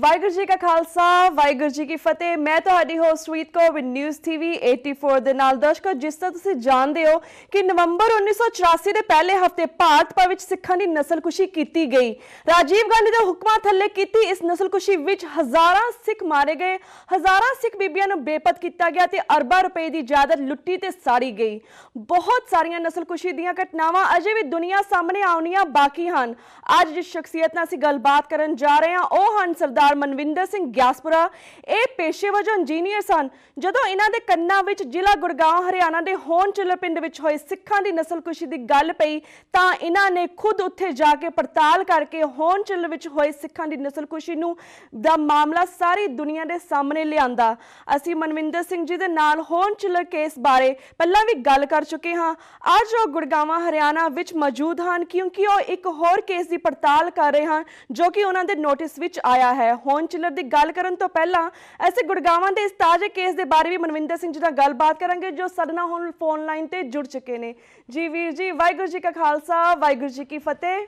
ਵਾਹਿਗੁਰੂ ਜੀ ਕਾ ਖਾਲਸਾ ਵਾਹਿਗੁਰੂ ਜੀ ਕੀ ਫਤਿਹ। ਮੈਂ ਤੁਹਾਡੀ ਹੋਸਟ ਰੀਤ ਕੌਰ ਵਿਦ ਨਿਊਜ਼ ਟੀਵੀ 84 ਦੇ ਨਾਲ। ਦਰਸ਼ਕੋ, ਜਿਸ ਤਰ੍ਹਾਂ ਤੁਸੀਂ ਜਾਣਦੇ ਹੋ ਕਿ ਨਵੰਬਰ 1984 ਦੇ ਪਹਿਲੇ ਹਫਤੇ ਭਾਰਤ ਭਰ ਵਿੱਚ ਸਿੱਖਾਂ ਦੀ ਨਸਲਕੁਸ਼ੀ ਕੀਤੀ ਗਈ। ਰਾਜੀਵ ਗਾਂਧੀ ਦੇ ਹੁਕਮਾਂ ਥੱਲੇ ਕੀਤੀ ਇਸ ਨਸਲਕੁਸ਼ੀ ਵਿੱਚ ਹਜ਼ਾਰਾਂ ਸਿੱਖ ਮਾਰੇ ਗਏ, ਹਜ਼ਾਰਾਂ ਸਿੱਖ ਬੀਬੀਆਂ ਨੂੰ ਬੇਪਤ ਕੀਤਾ ਗਿਆ ਤੇ ਅਰਬਾਂ ਰੁਪਏ ਦੀ ਜਾਇਦਾਦ ਲੁੱਟੀ ਤੇ ਸਾੜੀ ਗਈ। ਬਹੁਤ ਸਾਰੀਆਂ ਨਸਲਕੁਸ਼ੀ ਦੀਆਂ ਘਟਨਾਵਾਂ ਅਜੇ ਵੀ ਦੁਨੀਆ ਸਾਹਮਣੇ ਆਉਣੀਆਂ ਬਾਕੀ ਹਨ। ਅੱਜ ਜਿਸ ਸ਼ਖਸੀਅਤ ਨਾਲ ਅਸੀਂ ਗੱਲਬਾਤ ਕਰਨ ਜਾ ਰਹੇ ਹਾਂ ਉਹ ਹਨ ਸਰਦਾਰ ਮਨਵਿੰਦਰ ਸਿੰਘ ਗਿਆਸਪੁਰਾ। ਇਹ ਪੇਸ਼ੇ ਵਜੋਂ ਇੰਜੀਨੀਅਰ ਸਨ। ਜਦੋਂ ਇਹਨਾਂ ਦੇ ਕੰਨਾਂ ਵਿੱਚ ਜ਼ਿਲ੍ਹਾ ਗੁੜਗਾਉਂ ਹਰਿਆਣਾ ਦੇ ਹੋਣ ਚਿੱਲਰ ਪਿੰਡ ਵਿੱਚ ਹੋਏ ਸਿੱਖਾਂ ਦੀ ਨਸਲਕੁਸ਼ੀ ਦੀ ਗੱਲ ਪਈ ਤਾਂ ਇਹਨਾਂ ਨੇ ਖੁਦ ਉੱਥੇ ਜਾ ਕੇ ਪੜਤਾਲ ਕਰਕੇ ਹੋਣ ਚਿੱਲਰ ਵਿੱਚ ਹੋਏ ਸਿੱਖਾਂ ਦੀ ਨਸਲਕੁਸ਼ੀ ਨੂੰ ਦਾ ਮਾਮਲਾ ਸਾਰੀ ਦੁਨੀਆ ਦੇ ਸਾਹਮਣੇ ਲਿਆਂਦਾ। ਅਸੀਂ ਮਨਵਿੰਦਰ ਸਿੰਘ ਜੀ ਦੇ ਨਾਲ ਹੋਣ ਚਿੱਲਰ ਕੇਸ ਬਾਰੇ ਪਹਿਲਾਂ ਵੀ ਗੱਲ ਕਰ ਚੁੱਕੇ ਹਾਂ। ਅੱਜ ਉਹ ਗੁੜਗਾਵਾਂ ਹਰਿਆਣਾ ਵਿੱਚ ਮੌਜੂਦ ਹਨ ਕਿਉਂਕਿ ਉਹ ਇੱਕ ਹੋਰ ਕੇਸ ਦੀ ਪੜਤਾਲ ਕਰ ਰਹੇ ਹਨ ਜੋ ਕਿ ਉਹਨਾਂ ਦੇ ਨੋਟਿਸ ਵਿੱਚ ਆਇਆ ਹੈ। ਹੋਣ ਚਿੱਲਰ ਦੀ ਗੱਲ ਕਰਨ ਤੋਂ ਪਹਿਲਾਂ ਐਸੇ ਗੁੜਗਾਵਾਂ ਦੇ ਇਸ ਤਾਜ਼ੇ ਕੇਸ ਦੇ ਬਾਰੇ ਵੀ ਮਨਵਿੰਦਰ ਸਿੰਘ ਜੀ ਨਾਲ ਗੱਲਬਾਤ ਕਰਾਂਗੇ ਜੋ ਸਾਡੇ ਨਾਲ ਹੁਣ ਫੋਨ ਲਾਈਨ ਤੇ ਜੁੜ ਚੁੱਕੇ ਨੇ। ਜੀ ਵੀਰ ਜੀ, ਵਾਹਿਗੁਰੂ ਜੀ ਕਾ ਖਾਲਸਾ ਵਾਹਿਗੁਰੂ ਜੀ ਕੀ ਫਤਿਹ।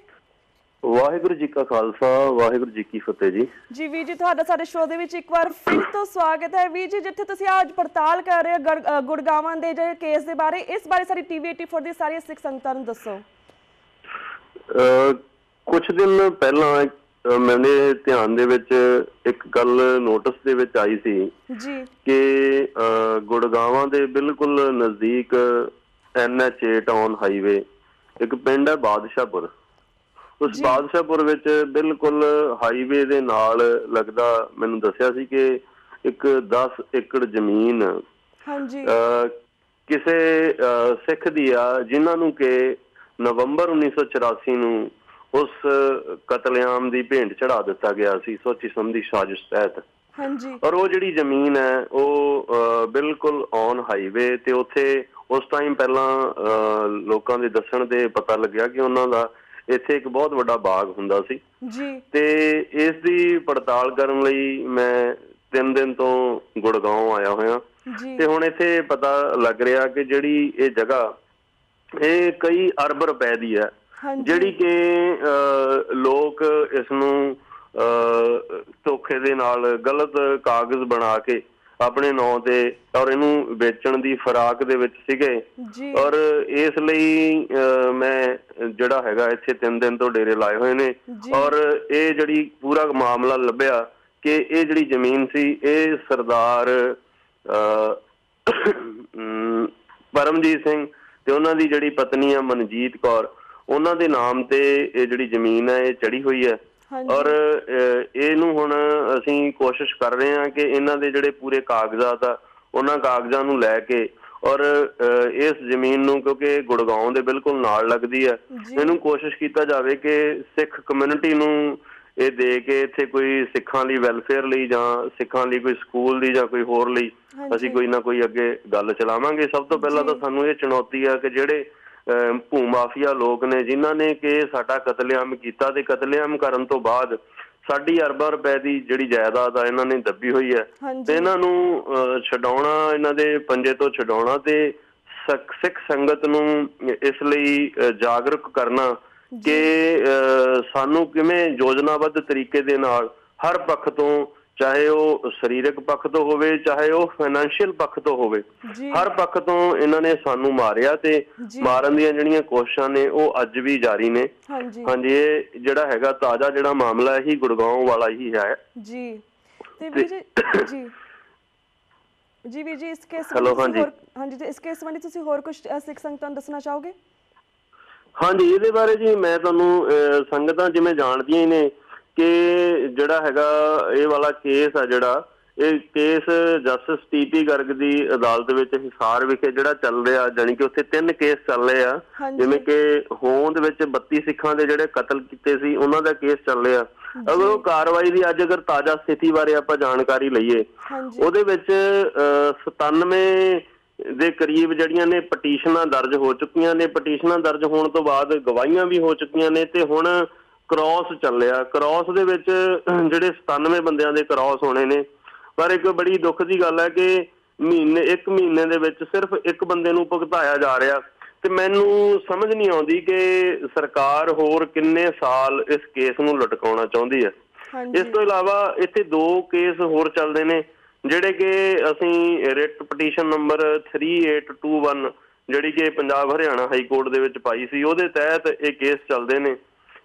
ਵਾਹਿਗੁਰੂ ਜੀ ਕਾ ਖਾਲਸਾ ਵਾਹਿਗੁਰੂ ਜੀ ਕੀ ਫਤਿਹ ਜੀ। ਜੀ ਵੀਰ ਜੀ, ਤੁਹਾਡਾ ਸਾਡੇ ਸ਼ੋਅ ਦੇ ਵਿੱਚ ਇੱਕ ਵਾਰ ਫਿਰ ਤੋਂ ਸਵਾਗਤ ਹੈ। ਵੀਰ ਜੀ, ਜਿੱਥੇ ਤੁਸੀਂ ਅੱਜ ਪੜਤਾਲ ਕਰ ਰਹੇ ਹੋ ਗੁੜਗਾਵਾਂ ਦੇ ਜਿਹੜੇ ਕੇਸ ਦੇ ਬਾਰੇ, ਇਸ ਬਾਰੇ ਸਾਡੀ ਟੀਵੀ 84 ਦੀ ਸਾਰੀਆਂ ਸਿੱਖ ਸੰਗਤਾਂ ਨੂੰ ਦੱਸੋ। ਕੁਝ ਦਿਨ ਪਹਿਲਾਂ ਮੇਰੇ ਧਿਆਨ ਦੇ ਵਿੱਚ ਇੱਕ ਗੱਲ ਨੋਟਿਸ ਦੇ ਵਿੱਚ ਆਈ ਸੀ ਜੀ ਕਿ ਗੁੜਗਾਵਾਂ ਦੇ ਬਿਲਕੁਲ ਨਜ਼ਦੀਕ NH8 ਟਾਊਨ ਹਾਈਵੇ ਇੱਕ ਪਿੰਡ ਹੈ ਬਾਦਸ਼ਾਹਪੁਰ। ਉਸ ਬਾਦਸ਼ਾਹਪੁਰ ਵਿੱਚ ਬਿਲਕੁਲ ਹਾਈਵੇ ਦੇ ਨਾਲ ਲੱਗਦਾ ਮੈਨੂੰ ਦੱਸਿਆ ਸੀ ਕਿ ਇੱਕ 10 ਏਕੜ ਜ਼ਮੀਨ ਕਿਸੇ ਸਿੱਖ ਦੀ ਆ ਜਿਨ੍ਹਾਂ ਨੂੰ ਕਿ ਨਵੰਬਰ 1984 ਨੂੰ ਉਸ ਕਤਲੇਆਮ ਦੀ ਭੇਂਟ ਚੜਾ ਦਿੱਤਾ ਗਿਆ ਸੀ ਸੋਚੀ ਸਮਝੀ ਸਾਜ਼ਿਸ਼ ਤਹਿਤ। ਔਰ ਉਹ ਜਿਹੜੀ ਜ਼ਮੀਨ ਹੈ ਉਹ ਬਿਲਕੁਲ ਔਨ ਹਾਈਵੇ ਤੇ ਉੱਥੇ ਉਸ ਟਾਈਮ ਪਹਿਲਾਂ ਲੋਕਾਂ ਦੇ ਦੱਸਣ ਦੇ ਪਤਾ ਲੱਗਿਆ ਕਿ ਉਹਨਾਂ ਦਾ ਇੱਥੇ ਇੱਕ ਬਹੁਤ ਵੱਡਾ ਬਾਗ ਹੁੰਦਾ ਸੀ ਤੇ ਇਸ ਦੀ ਪੜਤਾਲ ਕਰਨ ਲਈ ਮੈਂ 3 ਦਿਨ ਤੋਂ ਗੁੜਗਾਉਂ ਆਇਆ ਹੋਇਆ ਤੇ ਹੁਣ ਇੱਥੇ ਪਤਾ ਲੱਗ ਰਿਹਾ ਕਿ ਜਿਹੜੀ ਇਹ ਜਗ੍ਹਾ ਇਹ ਕਈ ਅਰਬ ਰੁਪਏ ਦੀ ਹੈ ਜਿਹੜੀ ਕਿ ਲੋਕ ਇਸ ਨੂੰ ਧੋਖੇ ਦੇ ਨਾਲ ਗਲਤ ਕਾਗਜ਼ ਬਣਾ ਕੇ ਆਪਣੇ ਨਾਂ ਤੇ ਔਰ ਇਹਨੂੰ ਵੇਚਣ ਦੀ ਫਰਾਕ ਦੇ ਵਿੱਚ ਸੀਗੇ। ਔਰ ਇਸ ਲਈ ਮੈਂ ਜਿਹੜਾ ਹੈਗਾ ਇੱਥੇ 3 ਦਿਨ ਤੋਂ ਡੇਰੇ ਲਾਏ ਹੋਏ ਨੇ ਔਰ ਇਹ ਜਿਹੜੀ ਪੂਰਾ ਮਾਮਲਾ ਲੱਭਿਆ ਕਿ ਇਹ ਜਿਹੜੀ ਜ਼ਮੀਨ ਸੀ ਇਹ ਸਰਦਾਰ ਪਰਮਜੀਤ ਸਿੰਘ ਤੇ ਉਹਨਾਂ ਦੀ ਜਿਹੜੀ ਪਤਨੀ ਆ ਮਨਜੀਤ ਕੌਰ ਉਹਨਾਂ ਦੇ ਨਾਮ ਤੇ ਇਹ ਜਿਹੜੀ ਜ਼ਮੀਨ ਹੈ ਇਹ ਚੜੀ ਹੋਈ ਹੈ। ਔਰ ਇਹਨੂੰ ਹੁਣ ਅਸੀਂ ਕੋਸ਼ਿਸ਼ ਕਰ ਰਹੇ ਹਾਂ ਕਿ ਇਹਨਾਂ ਦੇ ਜਿਹੜੇ ਪੂਰੇ ਕਾਗਜ਼ਾਤ ਆ ਉਹਨਾਂ ਕਾਗਜ਼ਾਂ ਨੂੰ ਲੈ ਕੇ ਔਰ ਇਸ ਜ਼ਮੀਨ ਨੂੰ ਕਿਉਂਕਿ ਗੁੜਗਾਉਂ ਦੇ ਬਿਲਕੁਲ ਨਾਲ ਲੱਗਦੀ ਹੈ ਇਹਨੂੰ ਕੋਸ਼ਿਸ਼ ਕੀਤਾ ਜਾਵੇ ਕਿ ਸਿੱਖ ਕਮਿਊਨਿਟੀ ਨੂੰ ਇਹ ਦੇ ਕੇ ਇੱਥੇ ਕੋਈ ਸਿੱਖਾਂ ਲਈ ਵੈਲਫੇਅਰ ਲਈ ਜਾਂ ਸਿੱਖਾਂ ਲਈ ਕੋਈ ਸਕੂਲ ਦੀ ਜਾਂ ਕੋਈ ਹੋਰ ਲਈ ਅਸੀਂ ਕੋਈ ਨਾ ਕੋਈ ਅੱਗੇ ਗੱਲ ਚਲਾਵਾਂਗੇ। ਸਭ ਤੋਂ ਪਹਿਲਾਂ ਤਾਂ ਸਾਨੂੰ ਇਹ ਚੁਣੌਤੀ ਆ ਕਿ ਜਿਹੜੇ ਭੂ ਮਾਫੀਆ ਲੋਕ ਨੇ ਜਿਨ੍ਹਾਂ ਨੇ ਕਿ ਸਾਡਾ ਕਤਲੇਆਮ ਕੀਤਾ ਤੇ ਕਤਲੇਆਮ ਕਰਨ ਤੋਂ ਬਾਅਦ ਸਾਡੀ ਅਰਬਾਂ ਰੁਪਏ ਦੀ ਜਿਹੜੀ ਜਾਇਦਾਦ ਆ ਇਹਨਾਂ ਨੇ ਦੱਬੀ ਹੋਈ ਹੈ ਤੇ ਇਹਨਾਂ ਨੂੰ ਛਡਾਉਣਾ, ਇਹਨਾਂ ਦੇ ਪੰਜੇ ਤੋਂ ਛਡਾਉਣਾ ਤੇ ਸਿੱਖ ਸੰਗਤ ਨੂੰ ਇਸ ਲਈ ਜਾਗਰੂਕ ਕਰਨਾ ਕਿ ਸਾਨੂੰ ਕਿਵੇਂ ਯੋਜਨਾਬੱਧ ਤਰੀਕੇ ਦੇ ਨਾਲ ਹਰ ਪੱਖ ਤੋਂ, ਚਾਹੇ ਉਹ ਸਰੀਰਕ ਪੱਖ ਤੋਂ ਹੋਵੇ ਚਾਹੇ ਉਹ ਫਾਈਨੈਂਸ਼ੀਅਲ ਪੱਖ ਤੋਂ ਹੋਵੇ, ਹਰ ਪੱਖ ਤੋਂ ਇਹਨਾਂ ਨੇ ਸਾਨੂੰ ਮਾਰਿਆ ਤੇ ਮਾਰਨ ਦੀਆਂ ਜਿਹੜੀਆਂ ਕੋਸ਼ਿਸ਼ਾਂ ਨੇ ਉਹ ਅੱਜ ਵੀ ਜਾਰੀ ਨੇ। ਹਾਂਜੀ, ਇਹ ਜਿਹੜਾ ਹੈਗਾ ਤਾਜ਼ਾ ਜਿਹੜਾ ਮਾਮਲਾ ਇਹੀ ਗੁੜਗਾਉਂ ਵਾਲਾ ਹੀ ਹੈ ਜੀ। ਤੇ ਵੀਰ ਜੀ ਇਸ ਕੇਸ ਇਸ ਕੇਸ ਸੰਬੰਧੀ ਤੁਸੀਂ ਹੋਰ ਕੁਝ ਸਿੱਖ ਸੰਗਤਾਂ ਨੂੰ ਦੱਸਣਾ ਚਾਹੋਗੇ? ਹਾਂਜੀ, ਇਹਦੇ ਬਾਰੇ ਜੀ ਮੈਂ ਤੁਹਾਨੂੰ ਸੰਗਤਾਂ ਜਿਵੇਂ ਜਾਣਦੀਆਂ ਹੀ ਨੇ ਕਿ ਜਿਹੜਾ ਹੈਗਾ ਇਹ ਵਾਲਾ ਕੇਸ ਆ ਜਿਹੜਾ ਇਹ ਕੇਸ ਜਸਟਿਸ TP ਗਰਗ ਦੀ ਅਦਾਲਤ ਵਿੱਚ ਹਿਸਾਰ ਵਿਖੇ ਜਿਹੜਾ ਚੱਲ ਰਿਹਾ, ਜਾਣੀ ਕਿ ਉੱਥੇ 3 ਕੇਸ ਚੱਲ ਰਹੇ ਆ। ਜਿਵੇਂ ਕਿ ਹੋਂਦ ਵਿੱਚ 32 ਸਿੱਖਾਂ ਦੇ ਜਿਹੜੇ ਕਤਲ ਕੀਤੇ ਸੀ ਉਹਨਾਂ ਦਾ ਕੇਸ ਚੱਲ ਰਿਹਾ। ਅਗਰ ਉਹ ਕਾਰਵਾਈ ਦੀ ਅੱਜ ਅਗਰ ਤਾਜ਼ਾ ਸਥਿਤੀ ਬਾਰੇ ਆਪਾਂ ਜਾਣਕਾਰੀ ਲਈਏ ਉਹਦੇ ਵਿੱਚ 97 ਦੇ ਕਰੀਬ ਜਿਹੜੀਆਂ ਨੇ ਪਟੀਸ਼ਨਾਂ ਦਰਜ ਹੋ ਚੁੱਕੀਆਂ ਨੇ। ਪਟੀਸ਼ਨਾਂ ਦਰਜ ਹੋਣ ਤੋਂ ਬਾਅਦ ਗਵਾਹੀਆਂ ਵੀ ਹੋ ਚੁੱਕੀਆਂ ਨੇ ਤੇ ਹੁਣ ਕ੍ਰਾਸ ਚੱਲਿਆ। ਕ੍ਰਾਸ ਦੇ ਵਿੱਚ ਜਿਹੜੇ 97 ਬੰਦਿਆਂ ਦੇ ਕ੍ਰਾਸ ਹੋਣੇ ਨੇ, ਪਰ ਇੱਕ ਬੜੀ ਦੁੱਖ ਦੀ ਗੱਲ ਹੈ ਕਿ ਇੱਕ ਮਹੀਨੇ ਦੇ ਵਿੱਚ ਸਿਰਫ ਇੱਕ ਬੰਦੇ ਨੂੰ ਭੁਗਤਾਇਆ ਜਾ ਰਿਹਾ ਤੇ ਮੈਨੂੰ ਸਮਝ ਨਹੀਂ ਆਉਂਦੀ ਕਿ ਸਰਕਾਰ ਹੋਰ ਕਿੰਨੇ ਸਾਲ ਇਸ ਕੇਸ ਨੂੰ ਲਟਕਾਉਣਾ ਚਾਹੁੰਦੀ ਹੈ। ਇਸ ਤੋਂ ਇਲਾਵਾ ਇੱਥੇ 2 ਕੇਸ ਹੋਰ ਚੱਲਦੇ ਨੇ ਜਿਹੜੇ ਕਿ ਅਸੀਂ ਰਿਟ ਪਟੀਸ਼ਨ ਨੰਬਰ 3821 ਜਿਹੜੀ ਕਿ ਪੰਜਾਬ ਹਰਿਆਣਾ ਹਾਈ ਕੋਰਟ ਦੇ ਵਿੱਚ ਪਾਈ ਸੀ, ਉਹਦੇ ਤਹਿਤ ਇਹ ਕੇਸ ਚੱਲਦੇ ਨੇ।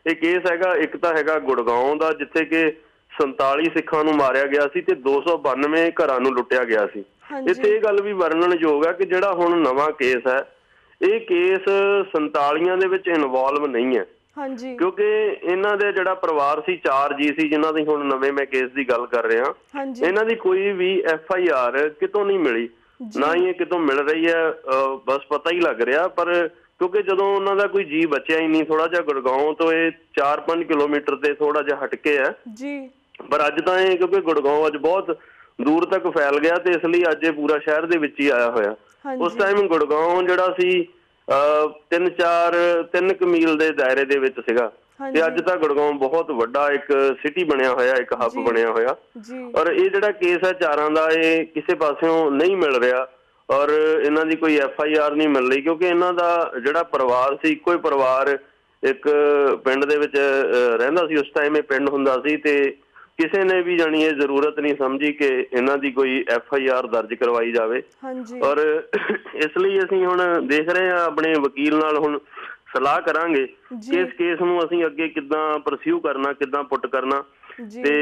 ਇਹ ਕੇਸ ਹੈਗਾ, ਇੱਕ ਤਾਂ ਹੈਗਾ ਗੁੜਗਾਉਂ ਦਾ ਜਿੱਥੇ ਕਿ 47 ਸਿੱਖਾਂ ਨੂੰ ਮਾਰਿਆ ਗਿਆ ਸੀ ਤੇ 292 ਘਰਾਂ ਨੂੰ ਲੁੱਟਿਆ ਗਿਆ ਸੀ। ਇੱਥੇ ਇਹ ਗੱਲ ਵੀ ਵਰਣਨਯੋਗ ਹੈ ਕਿ ਜਿਹੜਾ ਹੁਣ ਨਵਾਂ ਕੇਸ ਹੈ ਇਹ ਕੇਸ 47 ਦੇ ਵਿੱਚ ਇਨਵੋਲਵ ਨਹੀਂ ਹੈ, ਕਿਉਂਕਿ ਇਹਨਾਂ ਦੇ ਜਿਹੜਾ ਪਰਿਵਾਰ ਸੀ 4 ਜੀ ਸੀ ਜਿਨ੍ਹਾਂ ਦੀ ਹੁਣ ਨਵੇਂ ਮੈਂ ਕੇਸ ਦੀ ਗੱਲ ਕਰ ਰਿਹਾ। ਇਹਨਾਂ ਦੀ ਕੋਈ ਵੀ FIR ਕਿਤੋਂ ਨਹੀਂ ਮਿਲੀ, ਨਾ ਹੀ ਇਹ ਕਿਤੋਂ ਮਿਲ ਰਹੀ ਹੈ, ਬਸ ਪਤਾ ਹੀ ਲੱਗ ਰਿਹਾ। ਪਰ ਕਿਉਂਕਿ ਜਦੋਂ ਉਹਨਾਂ ਦਾ ਕੋਈ ਜੀ ਬਚਿਆ ਹੀ ਨਹੀਂ, ਥੋੜਾ ਜਿਹਾ ਗੁੜਗਾਉਂ ਤੋਂ ਇਹ 4-5 ਕਿਲੋਮੀਟਰ ਤੇ ਥੋੜਾ ਜਿਹਾ ਹਟਕੇ ਹੈ, ਪਰ ਅੱਜ ਤਾਂ ਇਹ ਕਿਉਂਕਿ ਗੁੜਗਾਉਂ ਅੱਜ ਬਹੁਤ ਦੂਰ ਤੱਕ ਫੈਲ ਗਿਆ ਤੇ ਇਸ ਲਈ ਅੱਜ ਇਹ ਪੂਰਾ ਸ਼ਹਿਰ ਦੇ ਵਿੱਚ ਹੀ ਆਇਆ ਹੋਇਆ। ਉਸ ਟਾਈਮ ਗੁੜਗਾਉਂ ਜਿਹੜਾ ਸੀ 3 ਮੀਲ ਦੇ ਦਾਇਰੇ ਦੇ ਵਿੱਚ ਸੀਗਾ ਤੇ ਅੱਜ ਤਾਂ ਗੁੜਗਾਉਂ ਬਹੁਤ ਵੱਡਾ ਇੱਕ ਸਿਟੀ ਬਣਿਆ ਹੋਇਆ, ਇੱਕ ਹੱਬ ਬਣਿਆ ਹੋਇਆ। ਔਰ ਇਹ ਜਿਹੜਾ ਕੇਸ ਹੈ 4 ਦਾ ਇਹ ਕਿਸੇ ਪਾਸਿਓਂ ਨਹੀਂ ਮਿਲ ਰਿਹਾ ਔਰ ਇਹਨਾਂ ਦੀ ਕੋਈ FIR ਨਹੀਂ ਮਿਲ ਰਹੀ, ਕਿਉਂਕਿ ਇਹਨਾਂ ਦਾ ਜਿਹੜਾ ਪਰਿਵਾਰ ਸੀ ਇੱਕੋ ਹੀ ਪਰਿਵਾਰ ਇੱਕ ਪਿੰਡ ਦੇ ਵਿੱਚ ਰਹਿੰਦਾ ਸੀ। ਉਸ ਟਾਈਮ ਇਹ ਪਿੰਡ ਹੁੰਦਾ ਸੀ ਤੇ ਕਿਸੇ ਨੇ ਵੀ ਜਾਣੀ ਇਹ ਜ਼ਰੂਰਤ ਨਹੀਂ ਸਮਝੀ ਕਿ ਇਹਨਾਂ ਦੀ ਕੋਈ FIR ਦਰਜ ਕਰਵਾਈ ਜਾਵੇ। ਔਰ ਇਸ ਲਈ ਅਸੀਂ ਹੁਣ ਦੇਖ ਰਹੇ ਹਾਂ, ਆਪਣੇ ਵਕੀਲ ਨਾਲ ਹੁਣ ਸਲਾਹ ਕਰਾਂਗੇ ਕਿ ਇਸ ਕੇਸ ਨੂੰ ਅਸੀਂ ਅੱਗੇ ਕਿੱਦਾਂ ਪਰਸਿਊ ਕਰਨਾ, ਕਿੱਦਾਂ ਪੁੱਟ ਕਰਨਾ। ਤੇ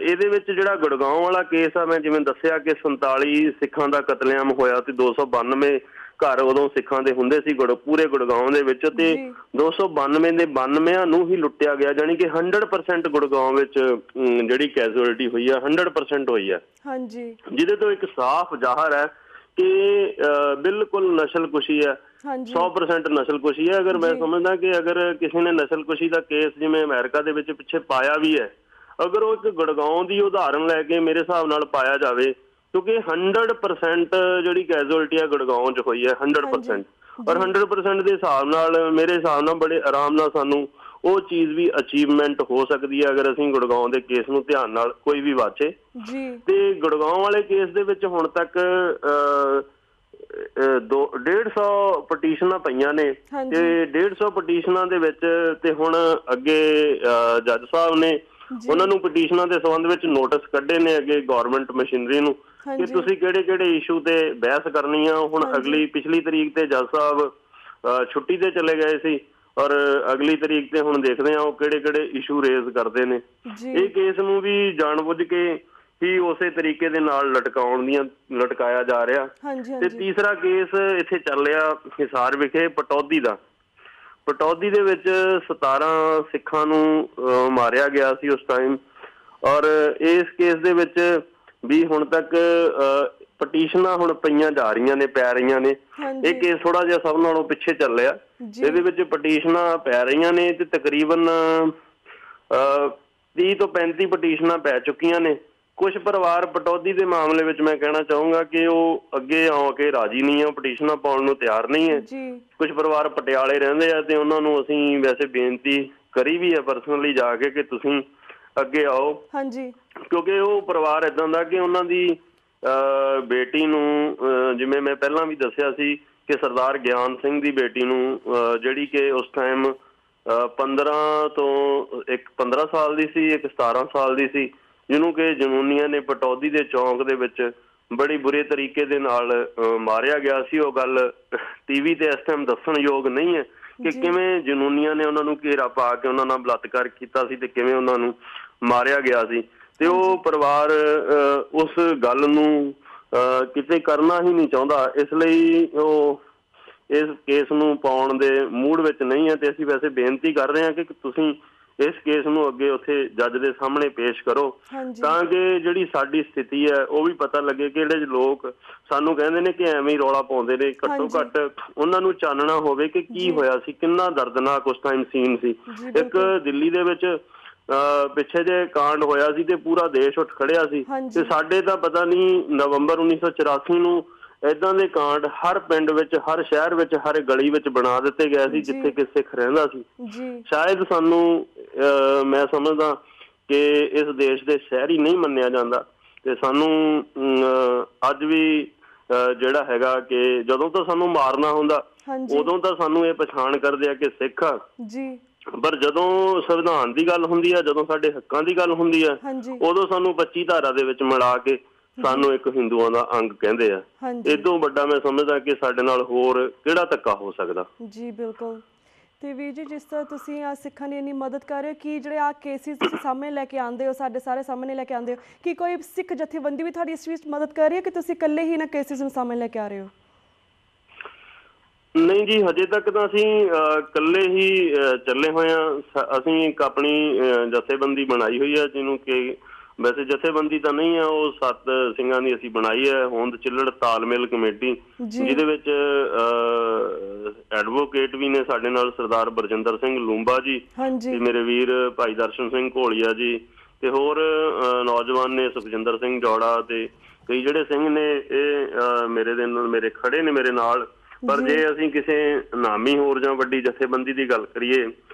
ਇਹਦੇ ਵਿੱਚ ਜਿਹੜਾ ਗੁੜਗਾਉਂ ਵਾਲਾ ਕੇਸ ਆ, ਮੈਂ ਜਿਵੇਂ ਦੱਸਿਆ ਕਿ 47 ਸਿੱਖਾਂ ਦਾ ਕਤਲੇਆਮ ਹੋਇਆ ਤੇ 292 ਘਰ ਉਦੋਂ ਸਿੱਖਾਂ ਦੇ ਹੁੰਦੇ ਸੀ ਪੂਰੇ ਗੁੜਗਾਉਂ ਦੇ ਵਿੱਚ ਤੇ 292 ਦੇ 92 ਨੂੰ ਹੀ ਲੁੱਟਿਆ ਗਿਆ, ਜਾਣੀ ਕਿ 100% ਗੁੜਗਾਉਂ ਵਿੱਚ ਜਿਹੜੀ ਕੈਜੂਅਲਟੀ ਹੋਈ ਆ 100% ਹੋਈ ਹੈ, ਜਿਹਦੇ ਤੋਂ ਇੱਕ ਸਾਫ਼ ਜ਼ਾਹਰ ਹੈ ਕਿ ਬਿਲਕੁਲ ਨਸਲਕੁਸ਼ੀ ਹੈ, 100% ਨਸਲਕੁਸ਼ੀ ਹੈ। ਅਗਰ ਮੈਂ ਸਮਝਦਾ ਕਿ ਅਗਰ ਕਿਸੇ ਨੇ ਨਸਲਕੁਸ਼ੀ ਦਾ ਕੇਸ ਜਿਵੇਂ ਅਮਰੀਕਾ ਦੇ ਵਿੱਚ ਪਿੱਛੇ ਪਾਇਆ ਵੀ ਹੈ, ਅਗਰ ਉਹ ਇੱਕ ਗੁੜਗਾਉਂ ਦੀ ਉਦਾਹਰਨ ਲੈ ਕੇ ਮੇਰੇ ਹਿਸਾਬ ਨਾਲ ਪਾਇਆ ਜਾਵੇ, ਕਿਉਂਕਿ 100% ਜਿਹੜੀ ਕੈਜੂਅਲਟੀ ਹੈ ਗੁੜਗਾਉਂ 'ਚ ਹੋਈ ਹੈ 100%। ਔਰ 100% ਦੇ ਹਿਸਾਬ ਨਾਲ ਮੇਰੇ ਹਿਸਾਬ ਨਾਲ ਬੜੇ ਆਰਾਮ ਨਾਲ ਸਾਨੂੰ ਉਹ ਚੀਜ਼ ਵੀ ਅਚੀਵਮੈਂਟ ਹੋ ਸਕਦੀ ਹੈ ਅਗਰ ਅਸੀਂ ਗੁੜਗਾਉਂ ਦੇ ਕੇਸ ਨੂੰ ਧਿਆਨ ਨਾਲ ਕੋਈ ਵੀ ਵਾਚੇ। ਤੇ ਗੁੜਗਾਉਂ ਵਾਲੇ ਕੇਸ ਦੇ ਵਿੱਚ ਹੁਣ ਤੱਕ 150 ਪਟੀਸ਼ਨਾਂ ਪਈਆਂ ਨੇ ਤੇ 150 ਪਟੀਸ਼ਨਾਂ ਦੇ ਵਿੱਚ ਤੇ ਹੁਣ ਅੱਗੇ ਜੱਜ ਸਾਹਿਬ ਨੇ ਉਹਨਾਂ ਨੂੰ ਪਟੀਸ਼ਨਾਂ ਦੇ ਸੰਬੰਧ ਵਿੱਚ ਨੋਟਿਸ ਕੱਢੇ ਨੇ ਅੱਗੇ ਗਵਰਨਮੈਂਟ ਮਸ਼ੀਨਰੀ ਨੂੰ ਕਿ ਤੁਸੀਂ ਕਿਹੜੇ ਇਸ਼ੂ ਤੇ ਬਹਿਸ ਕਰਨੀ ਆ। ਹੁਣ ਪਿਛਲੀ ਤਰੀਕ ਤੇ ਜੱਜ ਸਾਹਿਬ ਛੁੱਟੀ ਤੇ ਚਲੇ ਗਏ ਸੀ ਔਰ ਅਗਲੀ ਤਰੀਕ ਤੇ ਹੁਣ ਦੇਖਦੇ ਆ ਉਹ ਕਿਹੜੇ ਇਸ਼ੂ ਰੇਜ਼ ਕਰਦੇ ਨੇ। ਇਹ ਕੇਸ ਨੂੰ ਵੀ ਜਾਣਬੁੱਝ ਕੇ ਹੀ ਉਸੇ ਤਰੀਕੇ ਦੇ ਨਾਲ ਲਟਕਾਇਆ ਜਾ ਰਿਹਾ। ਤੇ ਤੀਸਰਾ ਕੇਸ ਇੱਥੇ ਚੱਲ ਰਿਹਾ ਹਿਸਾਰ ਵਿਖੇ ਪਟੌਦੀ ਦੇ ਵਿੱਚ 17 ਸਿੱਖਾਂ ਨੂੰ ਮਾਰਿਆ ਗਿਆ ਸੀ ਉਸ ਟਾਈਮ। ਔਰ ਇਸ ਕੇਸ ਦੇ ਵਿੱਚ ਵੀ ਹੁਣ ਤੱਕ ਪਟੀਸ਼ਨਾਂ ਹੁਣ ਪਈਆਂ ਜਾ ਰਹੀਆਂ ਨੇ, ਪੈ ਰਹੀਆਂ ਨੇ। ਇਹ ਕੇਸ ਥੋੜਾ ਜਿਹਾ ਸਭ ਨਾਲੋਂ ਪਿੱਛੇ ਚੱਲਿਆ, ਇਹਦੇ ਵਿੱਚ ਪਟੀਸ਼ਨਾਂ ਪੈ ਰਹੀਆਂ ਨੇ ਤੇ ਤਕਰੀਬਨ 30 ਤੋਂ 35 ਪਟੀਸ਼ਨਾਂ ਪੈ ਚੁੱਕੀਆਂ ਨੇ। ਕੁਝ ਪਰਿਵਾਰ ਪਟੌਦੀ ਦੇ ਮਾਮਲੇ ਵਿੱਚ ਮੈਂ ਕਹਿਣਾ ਚਾਹੂੰਗਾ ਕਿ ਉਹ ਅੱਗੇ ਆ ਕੇ ਰਾਜੀ ਨਹੀਂ ਆ, ਪਟੀਸ਼ਨਾਂ ਪਾਉਣ ਨੂੰ ਤਿਆਰ ਨਹੀਂ ਹੈ। ਕੁਝ ਪਰਿਵਾਰ ਪਟਿਆਲੇ ਰਹਿੰਦੇ ਆ ਤੇ ਉਹਨਾਂ ਨੂੰ ਅਸੀਂ ਵੈਸੇ ਬੇਨਤੀ ਕਰੀ ਵੀ ਹੈ ਪਰਸਨਲੀ ਜਾ ਕੇ ਕਿ ਤੁਸੀਂ ਅੱਗੇ ਆਓ, ਕਿਉਂਕਿ ਉਹ ਪਰਿਵਾਰ ਏਦਾਂ ਦਾ ਕਿ ਉਹਨਾਂ ਦੀ ਬੇਟੀ ਨੂੰ, ਜਿਵੇਂ ਮੈਂ ਪਹਿਲਾਂ ਵੀ ਦੱਸਿਆ ਸੀ ਕਿ ਸਰਦਾਰ ਗਿਆਨ ਸਿੰਘ ਦੀ ਬੇਟੀ ਨੂੰ ਜਿਹੜੀ ਕਿ ਉਸ ਟਾਈਮ 15 ਸਾਲ ਦੀ ਸੀ, ਇੱਕ 17 ਸਾਲ ਦੀ ਸੀ, ਜਿਹਨੂੰ ਕਿ ਜਨੂਨੀਆਂ ਨੇ ਪਟੌਦੀ ਦੇ ਚੌਂਕ ਦੇ ਵਿੱਚ ਬੜੀ ਬੁਰੇ ਤਰੀਕੇ ਦੇ ਨਾਲ ਮਾਰਿਆ ਗਿਆ ਸੀ। ਉਹ ਗੱਲ TV ਤੇ ਇਸ ਟਾਈਮ ਦੱਸਣਯੋਗ ਨਹੀਂ ਹੈ ਕਿ ਕਿਵੇਂ ਜਨੂਨੀਆਂ ਨੇ ਉਹਨਾਂ ਨੂੰ ਘੇਰਾ ਪਾ ਕੇ ਉਹਨਾਂ ਨਾਲ ਬਲਾਤਕਾਰ ਕੀਤਾ ਸੀ ਤੇ ਕਿਵੇਂ ਉਹਨਾਂ ਨੂੰ ਮਾਰਿਆ ਗਿਆ ਸੀ। ਤੇ ਉਹ ਪਰਿਵਾਰ ਉਸ ਗੱਲ ਨੂੰ ਕਿਤੇ ਕਰਨਾ ਹੀ ਨਹੀਂ ਚਾਹੁੰਦਾ, ਇਸ ਲਈ ਉਹ ਇਸ ਕੇਸ ਨੂੰ ਪਾਉਣ ਦੇ ਮੂਡ ਵਿੱਚ ਨਹੀਂ ਹੈ। ਤੇ ਅਸੀਂ ਵੈਸੇ ਬੇਨਤੀ ਕਰ ਰਹੇ ਹਾਂ ਕਿ ਤੁਸੀਂ ਇਸ ਕੇਸ ਨੂੰ ਅੱਗੇ ਉੱਥੇ ਜੱਜ ਦੇ ਸਾਹਮਣੇ ਪੇਸ਼ ਕਰੋ ਤਾਂ ਕਿ ਜਿਹੜੀ ਸਾਡੀ ਸਥਿਤੀ ਹੈ ਉਹ ਵੀ ਪਤਾ ਲੱਗੇ ਕਿ ਜਿਹੜੇ ਲੋਕ ਸਾਨੂੰ ਕਹਿੰਦੇ ਨੇ ਕਿ ਐਵੇਂ ਹੀ ਰੌਲਾ ਪਾਉਂਦੇ ਨੇ, ਘੱਟੋ ਘੱਟ ਉਹਨਾਂ ਨੂੰ ਚਾਨਣਾ ਹੋਵੇ ਕਿ ਕੀ ਹੋਇਆ ਸੀ, ਕਿੰਨਾ ਦਰਦਨਾਕ ਉਸ ਟਾਈਮ ਸੀਨ ਸੀ। ਇੱਕ ਦਿੱਲੀ ਦੇ ਵਿੱਚ ਪਿੱਛੇ ਜੇ ਕਾਂਡ ਹੋਇਆ ਸੀ ਤੇ ਪੂਰਾ ਦੇਸ਼ ਉੱਠ ਖੜਿਆ ਸੀ ਤੇ ਸਾਡੇ ਤਾਂ ਪਤਾ ਨਹੀਂ ਨਵੰਬਰ 1984 ਨੂੰ ਏਦਾਂ ਦੇ ਕਾਂਡ ਹਰ ਪਿੰਡ ਵਿੱਚ, ਹਰ ਸ਼ਹਿਰ ਵਿੱਚ, ਹਰ ਗਲੀ ਵਿੱਚ ਬਣਾ ਦਿੱਤੇ ਗਏ ਸੀ ਜਿੱਥੇ ਕਿ ਸਿੱਖ ਰਹਿੰਦਾ ਸੀ। ਸ਼ਾਇਦ ਸਾਨੂੰ ਮੈਂ ਸਮਝਦਾ ਕਿ ਇਸ ਦੇਸ਼ ਦੇ ਸ਼ਹਿਰੀ ਨਹੀਂ ਮੰਨਿਆ ਜਾਂਦਾ ਤੇ ਸਾਨੂੰ ਅੱਜ ਵੀ ਜਿਹੜਾ ਹੈਗਾ ਕਿ ਜਦੋਂ ਤੋਂ ਸਾਨੂੰ ਮਾਰਨਾ ਹੁੰਦਾ ਉਦੋਂ ਤਾਂ ਸਾਨੂੰ ਇਹ ਪਛਾਣ ਕਰਦੇ ਆ ਕਿ ਸਿੱਖ ਆ ਪਰ ਜਦੋਂ ਸੰਵਿਧਾਨ ਦੀ ਗੱਲ ਹੁੰਦੀ ਹੈ, ਜਦੋਂ ਸਾਡੇ ਹੱਕਾਂ ਦੀ ਗੱਲ ਹੁੰਦੀ ਹੈ, ਉਦੋਂ ਸਾਨੂੰ 25 ਧਾਰਾ ਦੇ ਵਿੱਚ ਮਿਲਾ ਕੇ ਸਾਨੂੰ ਇੱਕ ਹਿੰਦੂਆਂ ਦਾ ਅੰਗ ਕਹਿੰਦੇ ਆ। ਇਦੋਂ ਵੱਡਾ ਮੈਂ ਸਮਝਦਾ ਕਿ ਸਾਡੇ ਨਾਲ ਹੋਰ ਕਿਹੜਾ ਧੱਕਾ ਹੋ ਸਕਦਾ। ਜੀ ਬਿਲਕੁਲ। ਤੇ ਵੀਰ ਜੀ, ਜਿਸ ਤਰ੍ਹਾਂ ਤੁਸੀਂ ਆ ਸਿੱਖਾਂ ਦੀ ਇੰਨੀ ਮਦਦ ਕਰ ਰਹੇ ਹੋ, ਕਿ ਜਿਹੜੇ ਆ ਕੇਸਿਸ ਤੁਸੀਂ ਸਾਹਮਣੇ ਲੈ ਕੇ ਆਉਂਦੇ ਹੋ, ਸਾਡੇ ਸਾਰੇ ਸਾਹਮਣੇ ਲੈ ਕੇ ਆਉਂਦੇ ਹੋ, ਕਿ ਕੋਈ ਸਿੱਖ ਜਥੇਬੰਦੀ ਵੀ ਤੁਹਾਡੀ ਇਸ ਵਿੱਚ ਮਦਦ ਕਰ ਰਹੀ ਹੈ ਕਿ ਤੁਸੀਂ ਇਕੱਲੇ ਹੀ ਇਹਨਾਂ ਕੇਸਿਸ ਨੂੰ ਸਾਹਮਣੇ ਲੈ ਕੇ ਆ ਰਹੇ ਹੋ? ਨਹੀਂ ਜੀ, ਹਜੇ ਤੱਕ ਤਾਂ ਅਸੀਂ ਇਕੱਲੇ ਹੀ ਚੱਲੇ ਹੋਏ ਹਾਂ। ਅਸੀਂ ਇੱਕ ਆਪਣੀ ਜਥੇਬੰਦੀ ਬਣਾਈ ਹੋਈ ਹੈ, ਜਿਹਨੂੰ ਕਿ ਵੈਸੇ ਜਥੇਬੰਦੀ ਤਾਂ ਨਹੀਂ ਹੈ, ਉਹ 7 ਸਿੰਘਾਂ ਦੀ ਅਸੀਂ ਬਣਾਈ ਹੈ, ਹੋਂਦ ਚਿੱਲੜ ਤਾਲਮੇਲ ਕਮੇਟੀ, ਜਿਹਦੇ ਵਿੱਚ ਐਡਵੋਕੇਟ ਵੀ ਨੇ ਸਾਡੇ ਨਾਲ, ਸਰਦਾਰ ਬਰਜਿੰਦਰ ਸਿੰਘ ਲੂੰਬਾ ਜੀ ਤੇ ਮੇਰੇ ਵੀਰ ਭਾਈ ਦਰਸ਼ਨ ਸਿੰਘ ਘੋਲੀਆ ਜੀ, ਤੇ ਹੋਰ ਨੌਜਵਾਨ ਨੇ ਸੁਖਜਿੰਦਰ ਸਿੰਘ ਜੌੜਾ, ਤੇ ਕਈ ਜਿਹੜੇ ਸਿੰਘ ਨੇ ਇਹ ਮੇਰੇ ਖੜੇ ਨੇ ਮੇਰੇ ਨਾਲ। ਪਰ ਜੇ ਅਸੀਂ ਕਿਸੇ ਨਾਮੀ ਹੋਰ ਜਾਂ ਵੱਡੀ ਜਥੇਬੰਦੀ ਦੀ ਗੱਲ ਕਰੀਏ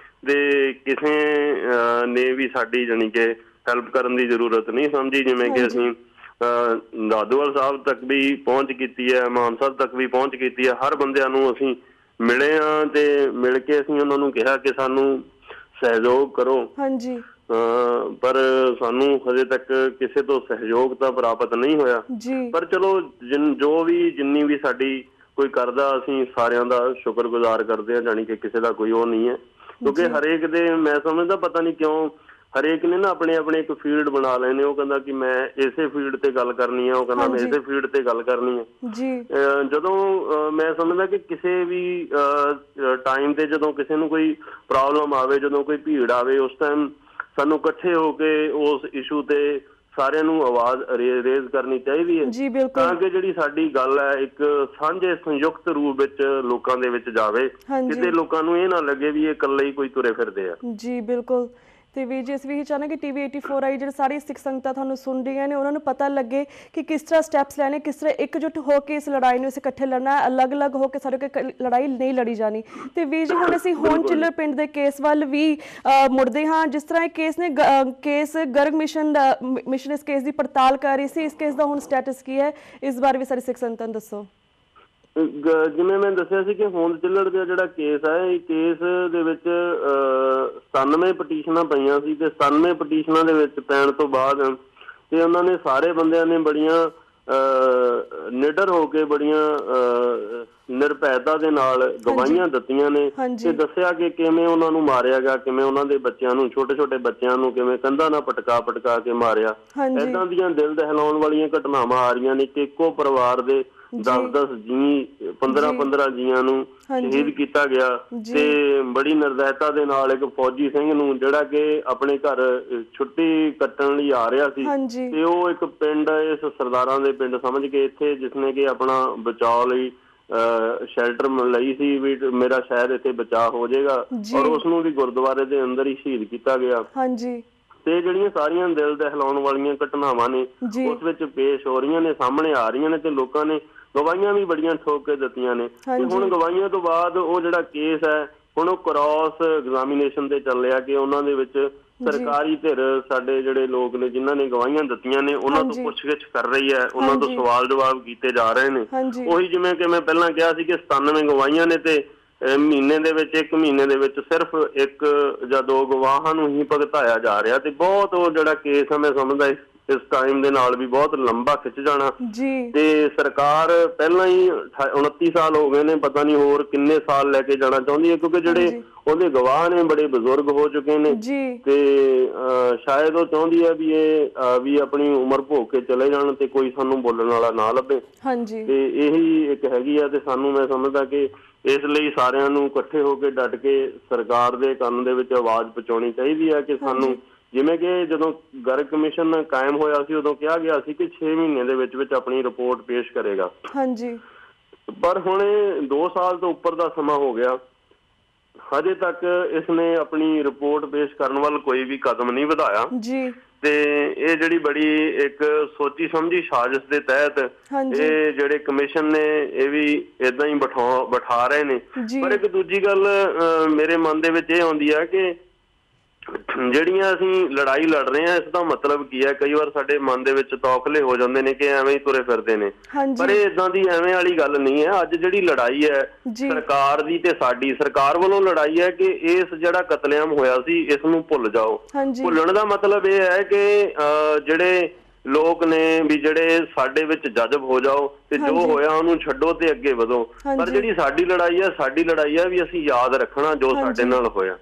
ਤੇ ਕਿਸੇ ਨੇ ਵੀ ਸਾਡੀ ਜਾਣੀ ਕਿ ਹੈਲਪ ਕਰਨ ਦੀ ਜ਼ਰੂਰਤ ਨਹੀਂ ਸਮਝੀ। ਜਿਵੇਂ ਕਿ ਅਸੀਂ ਦਾਦੂਵਾਲ ਸਾਹਿਬ ਤੱਕ ਵੀ ਪਹੁੰਚ ਕੀਤੀ ਹੈ, ਮਾਨ ਸਾਹਿਬ ਤੱਕ ਵੀ ਪਹੁੰਚ ਕੀਤੀ ਹੈ, ਹਰ ਬੰਦਿਆਂ ਨੂੰ ਅਸੀਂ ਮਿਲੇ ਹਾਂ ਤੇ ਮਿਲ ਕੇ ਅਸੀਂ ਉਹਨਾਂ ਨੂੰ ਕਿਹਾ ਕਿ ਸਾਨੂੰ ਸਹਿਯੋਗ ਕਰੋ। ਪਰ ਸਾਨੂੰ ਹਜੇ ਤੱਕ ਕਿਸੇ ਤੋਂ ਸਹਿਯੋਗ ਤਾਂ ਪ੍ਰਾਪਤ ਨਹੀਂ ਹੋਇਆ। ਪਰ ਚਲੋ ਜਿੰਨੀ ਵੀ ਸਾਡੀ ਕੋਈ ਕਰਦਾ, ਅਸੀਂ ਸਾਰਿਆਂ ਦਾ ਸ਼ੁਕਰਗੁਜ਼ਾਰ ਕਰਦੇ ਹਾਂ, ਜਾਣੀ ਕਿ ਕਿਸੇ ਦਾ ਕੋਈ ਉਹ ਨਹੀਂ ਹੈ। ਕਿਉਂਕਿ ਹਰੇਕ ਦੇ ਮੈਂ ਸਮਝਦਾ ਪਤਾ ਨਹੀਂ ਕਿਉਂ ਹਰੇਕ ਨੇ ਨਾ ਆਪਣੇ ਇੱਕ ਫੀਲਡ ਬਣਾ ਲਏ ਨੇ। ਉਹ ਕਹਿੰਦਾ ਕਿ ਮੈਂ ਇਸੇ ਫੀਲਡ ਤੇ ਗੱਲ ਕਰਨੀ ਹੈ, ਉਹ ਕਹਿੰਦਾ ਮੈਂ ਇਸੇ ਫੀਲਡ ਤੇ ਗੱਲ ਕਰਨੀ ਹੈ। ਜਦੋਂ ਮੈਂ ਸਮਝਦਾ ਕਿ ਕਿਸੇ ਵੀ ਟਾਈਮ ਤੇ ਜਦੋਂ ਕਿਸੇ ਨੂੰ ਕੋਈ ਪ੍ਰੋਬਲਮ ਆਵੇ, ਜਦੋਂ ਕੋਈ ਭੀੜ ਆਵੇ, ਉਸ ਟਾਈਮ ਸਾਨੂੰ ਇਕੱਠੇ ਹੋ ਕੇ ਉਸ ਇਸ਼ੂ ਤੇ ਸਾਰਿਆਂ ਨੂੰ ਆਵਾਜ਼ ਰੇਜ਼ ਕਰਨੀ ਚਾਹੀਦੀ ਹੈ, ਤਾਂ ਕਿ ਜਿਹੜੀ ਸਾਡੀ ਗੱਲ ਹੈ ਇੱਕ ਸਾਂਝੇ ਸੰਯੁਕਤ ਰੂਪ ਵਿੱਚ ਲੋਕਾਂ ਦੇ ਵਿੱਚ ਜਾਵੇ, ਕਿਤੇ ਲੋਕਾਂ ਨੂੰ ਇਹ ਨਾ ਲੱਗੇ ਵੀ ਇਹ ਇਕੱਲੇ ਹੀ ਕੋਈ ਤੁਰੇ ਫਿਰਦੇ ਆ। ਜੀ ਬਿਲਕੁਲ। ਤੇ ਵੀਰ ਜੀ, ਅਸੀਂ ਵੀ ਇਹ ਚਾਹੁੰਦੇ ਕਿ TV 84 ਆਈ ਜਿਹੜੇ ਸਾਰੀ ਸਿੱਖ ਸੰਗਤਾਂ ਤੁਹਾਨੂੰ ਸੁਣ ਰਹੀਆਂ ਨੇ, ਉਹਨਾਂ ਨੂੰ ਪਤਾ ਲੱਗੇ ਕਿ ਕਿਸ ਤਰ੍ਹਾਂ ਸਟੈਪਸ ਲੈਣੇ, ਕਿਸ ਤਰ੍ਹਾਂ ਇਕਜੁੱਟ ਹੋ ਕੇ ਇਸ ਲੜਾਈ ਨੂੰ ਅਸੀਂ ਇਕੱਠੇ ਲੜਨਾ, ਅਲੱਗ-ਅਲੱਗ ਹੋ ਕੇ ਸਾਡੇ ਲੜਾਈ ਨਹੀਂ ਲੜੀ ਜਾਣੀ। ਤੇ ਵੀਰ ਜੀ, ਹੁਣ ਅਸੀਂ ਹੋਂਦ ਚਿੱਲੜ ਪਿੰਡ ਦੇ ਕੇਸ ਵੱਲ ਵੀ ਮੁੜਦੇ ਹਾਂ। ਜਿਸ ਤਰ੍ਹਾਂ ਇਹ ਕੇਸ ਗਰਗ ਮਿਸ਼ਨ ਇਸ ਕੇਸ ਦੀ ਪੜਤਾਲ ਕਰ ਰਹੀ ਸੀ, ਇਸ ਕੇਸ ਦਾ ਹੁਣ ਸਟੇਟਸ ਕੀ ਹੈ, ਇਸ ਬਾਰੇ ਵੀ ਸਾਰੀ ਸਿੱਖ ਸੰਗਤਾਂ ਨੂੰ ਦੱਸੋ। ਜਿਵੇਂ ਮੈਂ ਦੱਸਿਆ ਸੀ ਕਿ ਹੋਂਦ ਚਿੱਲੜ ਦਾ ਜਿਹੜਾ ਕੇਸ ਹੈ, ਇਹ ਕੇਸ ਦੇ ਵਿੱਚ 97 ਪਟੀਸ਼ਨਾਂ ਪਈਆਂ ਸੀ, ਤੇ 97 ਪਟੀਸ਼ਨਾਂ ਦੇ ਵਿੱਚ ਪੈਣ ਤੋਂ ਬਾਅਦ ਤੇ ਉਹਨਾਂ ਨੇ ਸਾਰੇ ਬੰਦਿਆਂ ਨੇ ਬੜੀਆਂ ਨਿਡਰ ਹੋ ਕੇ, ਬੜੀਆਂ ਨਿਰਭੈਤਾ ਦੇ ਨਾਲ ਗਵਾਹੀਆਂ ਦਿੱਤੀਆਂ ਨੇ ਤੇ ਦੱਸਿਆ ਕਿ ਕਿਵੇਂ ਉਹਨਾਂ ਨੂੰ ਮਾਰਿਆ ਗਿਆ, ਕਿਵੇਂ ਉਹਨਾਂ ਦੇ ਬੱਚਿਆਂ ਨੂੰ, ਛੋਟੇ ਬੱਚਿਆਂ ਨੂੰ ਕਿਵੇਂ ਕੰਧਾਂ ਨਾਲ ਪਟਕਾ ਕੇ ਮਾਰਿਆ। ਏਦਾਂ ਦੀਆਂ ਦਿਲ ਦਹਿਲਾਉਣ ਵਾਲੀਆਂ ਘਟਨਾਵਾਂ ਆ ਰਹੀਆਂ ਨੇ ਕਿ ਇੱਕੋ ਪਰਿਵਾਰ ਦੇ 10-10 ਜੀ, 15-15 ਜੀਆਂ ਨੂੰ ਸ਼ਹੀਦ ਕੀਤਾ ਗਿਆ, ਤੇ ਬੜੀ ਨਿਰਦੈਤਾ ਦੇ ਨਾਲ ਇੱਕ ਫੌਜੀ ਸਿੰਘ ਨੂੰ, ਜਿਹੜਾ ਕਿ ਆਪਣੇ ਘਰ ਛੁੱਟੀ ਕੱਟਣ ਲਈ ਆ ਰਿਹਾ ਸੀ, ਤੇ ਉਹ ਇੱਕ ਪਿੰਡ, ਇਸ ਸਰਦਾਰਾਂ ਦੇ ਪਿੰਡ ਸਮਝ ਕੇ ਇੱਥੇ, ਜਿਸਨੇ ਕਿ ਆਪਣਾ ਬਚਾਅ ਲਈ ਸ਼ੈਲਟਰ ਲਈ ਸੀ ਵੀ ਮੇਰਾ ਸ਼ਾਇਦ ਇੱਥੇ ਬਚਾਅ ਹੋ ਜਾਏਗਾ, ਔਰ ਉਸਨੂੰ ਵੀ ਗੁਰਦੁਆਰੇ ਦੇ ਅੰਦਰ ਹੀ ਸ਼ਹੀਦ ਕੀਤਾ ਗਿਆ। ਤੇ ਜਿਹੜੀਆਂ ਸਾਰੀਆਂ ਦਿਲ ਦਹਿਲਾਉਣ ਵਾਲੀਆਂ ਘਟਨਾਵਾਂ ਨੇ ਉਸ ਵਿੱਚ ਪੇਸ਼ ਹੋ ਰਹੀਆਂ ਨੇ, ਸਾਹਮਣੇ ਆ ਰਹੀਆਂ ਨੇ, ਤੇ ਲੋਕਾਂ ਨੇ ਗਵਾਹੀਆਂ ਵੀ ਬੜੀਆਂ ਠੋਕ ਕੇ ਦਿੱਤੀਆਂ ਨੇ। ਤੇ ਹੁਣ ਗਵਾਹੀਆਂ ਤੋਂ ਬਾਅਦ ਉਹ ਜਿਹੜਾ ਕੇਸ ਹੈ, ਹੁਣ ਉਹ ਕ੍ਰਾਸ ਐਗਜ਼ਾਮੀਨੇਸ਼ਨ ਤੇ ਚੱਲਿਆ ਕਿ ਉਹਨਾਂ ਦੇ ਵਿੱਚ ਸਰਕਾਰੀ ਧਿਰ, ਸਾਡੇ ਜਿਹੜੇ ਲੋਕ ਨੇ ਜਿਨ੍ਹਾਂ ਨੇ ਗਵਾਹੀਆਂ ਦਿੱਤੀਆਂ ਨੇ, ਉਹਨਾਂ ਤੋਂ ਪੁੱਛਗਿੱਛ ਕਰ ਰਹੀ ਹੈ, ਉਹਨਾਂ ਤੋਂ ਸਵਾਲ ਜਵਾਬ ਕੀਤੇ ਜਾ ਰਹੇ ਨੇ। ਉਹੀ ਜਿਵੇਂ ਕਿ ਮੈਂ ਪਹਿਲਾਂ ਕਿਹਾ ਸੀ ਕਿ 97 ਗਵਾਹੀਆਂ ਨੇ, ਤੇ ਮਹੀਨੇ ਦੇ ਵਿੱਚ, 1 ਮਹੀਨੇ ਦੇ ਵਿੱਚ ਸਿਰਫ 1 ਜਾਂ 2 ਗਵਾਹਾਂ ਨੂੰ ਹੀ ਭੁਗਤਾਇਆ ਜਾ ਰਿਹਾ। ਤੇ ਬਹੁਤ ਉਹ ਜਿਹੜਾ ਕੇਸ ਹੈ, ਮੈਂ ਸਮਝਦਾ ਇਸ ਟਾਈਮ ਦੇ ਨਾਲ ਵੀ ਬਹੁਤ ਲੰਬਾ ਖਿੱਚ ਜਾਣਾ। ਤੇ ਸਰਕਾਰ ਪਹਿਲਾਂ ਹੀ 29 ਸਾਲ ਹੋ ਗਏ ਨੇ, ਪਤਾ ਨਹੀਂ ਹੋਰ ਕਿੰਨੇ ਸਾਲ ਲੈ ਕੇ ਜਾਣਾ ਚਾਹੁੰਦੀ ਹੈ, ਕਿਉਂਕਿ ਜਿਹੜੇ ਉਹਦੇ ਗਵਾਹ ਨੇ ਬੜੇ ਬਜ਼ੁਰਗ ਹੋ ਚੁੱਕੇ ਨੇ, ਤੇ ਸ਼ਾਇਦ ਉਹ ਚਾਹੁੰਦੀ ਹੈ ਵੀ ਇਹ ਵੀ ਆਪਣੀ ਉਮਰ ਭੋਗ ਕੇ ਚਲੇ ਜਾਣ ਤੇ ਕੋਈ ਸਾਨੂੰ ਬੋਲਣ ਵਾਲਾ ਨਾ ਲੱਭੇ। ਤੇ ਇਹੀ ਇੱਕ ਹੈਗੀ ਆ। ਤੇ ਸਾਨੂੰ, ਮੈਂ ਸਮਝਦਾ ਕਿ ਇਸ ਲਈ ਸਾਰਿਆਂ ਨੂੰ ਇਕੱਠੇ ਹੋ ਕੇ ਡਟ ਕੇ ਸਰਕਾਰ ਦੇ ਕੰਨ ਦੇ ਵਿੱਚ ਆਵਾਜ਼ ਪਹੁੰਚਾਉਣੀ ਚਾਹੀਦੀ ਹੈ ਕਿ ਸਾਨੂੰ, ਜਿਵੇਂ ਕਿ ਜਦੋਂ ਗਰਗ ਕਮਿਸ਼ਨ ਕਾਇਮ ਹੋਇਆ ਸੀ, ਉਦੋਂ ਕਿਹਾ ਗਿਆ ਸੀ ਕਿ 6 ਮਹੀਨੇ ਦੇ ਵਿੱਚ ਆਪਣੀ ਰਿਪੋਰਟ ਪੇਸ਼ ਕਰੇਗਾ। ਪਰ ਹੁਣ 2 ਸਾਲ ਤੋਂ ਉੱਪਰ ਦਾ ਸਮਾਂ ਹੋ ਗਿਆ, ਹਜੇ ਤੱਕ ਇਸਨੇ ਆਪਣੀ ਰਿਪੋਰਟ ਪੇਸ਼ ਕਰਨ ਵੱਲ ਕੋਈ ਵੀ ਕਦਮ ਨਹੀਂ ਵਧਾਇਆ। ਤੇ ਇਹ ਜਿਹੜੀ ਬੜੀ ਇੱਕ ਸੋਚੀ ਸਮਝੀ ਸਾਜ਼ਿਸ਼ ਦੇ ਤਹਿਤ ਇਹ ਜਿਹੜੇ ਕਮਿਸ਼ਨ ਨੇ ਇਹ ਵੀ ਏਦਾਂ ਹੀ ਬਿਠਾ ਰਹੇ ਨੇ। ਪਰ ਇੱਕ ਦੂਜੀ ਗੱਲ ਮੇਰੇ ਮਨ ਦੇ ਵਿੱਚ ਇਹ ਆਉਂਦੀ ਹੈ ਕਿ ਜਿਹੜੀਆਂ ਅਸੀਂ ਲੜਾਈ ਲੜ ਰਹੇ ਹਾਂ, ਇਸ ਦਾ ਮਤਲਬ ਕੀ ਹੈ? ਕਈ ਵਾਰ ਸਾਡੇ ਮਨ ਦੇ ਵਿੱਚ ਤੌਖਲੇ ਹੋ ਜਾਂਦੇ ਨੇ ਕਿ ਐਵੇਂ ਹੀ ਤੁਰੇ ਫਿਰਦੇ ਨੇ, ਪਰ ਇਹ ਇਦਾਂ ਦੀ ਐਵੇਂ ਵਾਲੀ ਗੱਲ ਨਹੀਂ ਹੈ। ਅੱਜ ਜਿਹੜੀ ਲੜਾਈ ਹੈ ਸਰਕਾਰ ਦੀ ਤੇ ਸਾਡੀ, ਸਰਕਾਰ ਵੱਲੋਂ ਲੜਾਈ ਹੈ ਕਿ ਇਸ ਜਿਹੜਾ ਕਤਲੇਆਮ ਹੋਇਆ ਸੀ ਇਸ ਨੂੰ ਭੁੱਲ ਜਾਓ। ਭੁੱਲਣ ਦਾ ਮਤਲਬ ਇਹ ਹੈ ਕਿ ਜਿਹੜੇ ਲੋਕ ਨੇ ਵੀ ਜਿਹੜੇ ਸਾਡੇ ਵਿੱਚ ਜਜ਼ਬ ਹੋ ਜਾਓ ਤੇ ਜੋ ਹੋਇਆ ਉਹਨੂੰ ਛੱਡੋ ਤੇ ਅੱਗੇ ਵਧੋ। ਪਰ ਜਿਹੜੀ ਸਾਡੀ ਲੜਾਈ ਹੈ ਵੀ ਅਸੀਂ ਯਾਦ ਰੱਖਣਾ ਜੋ ਸਾਡੇ ਨਾਲ ਹੋਇਆ।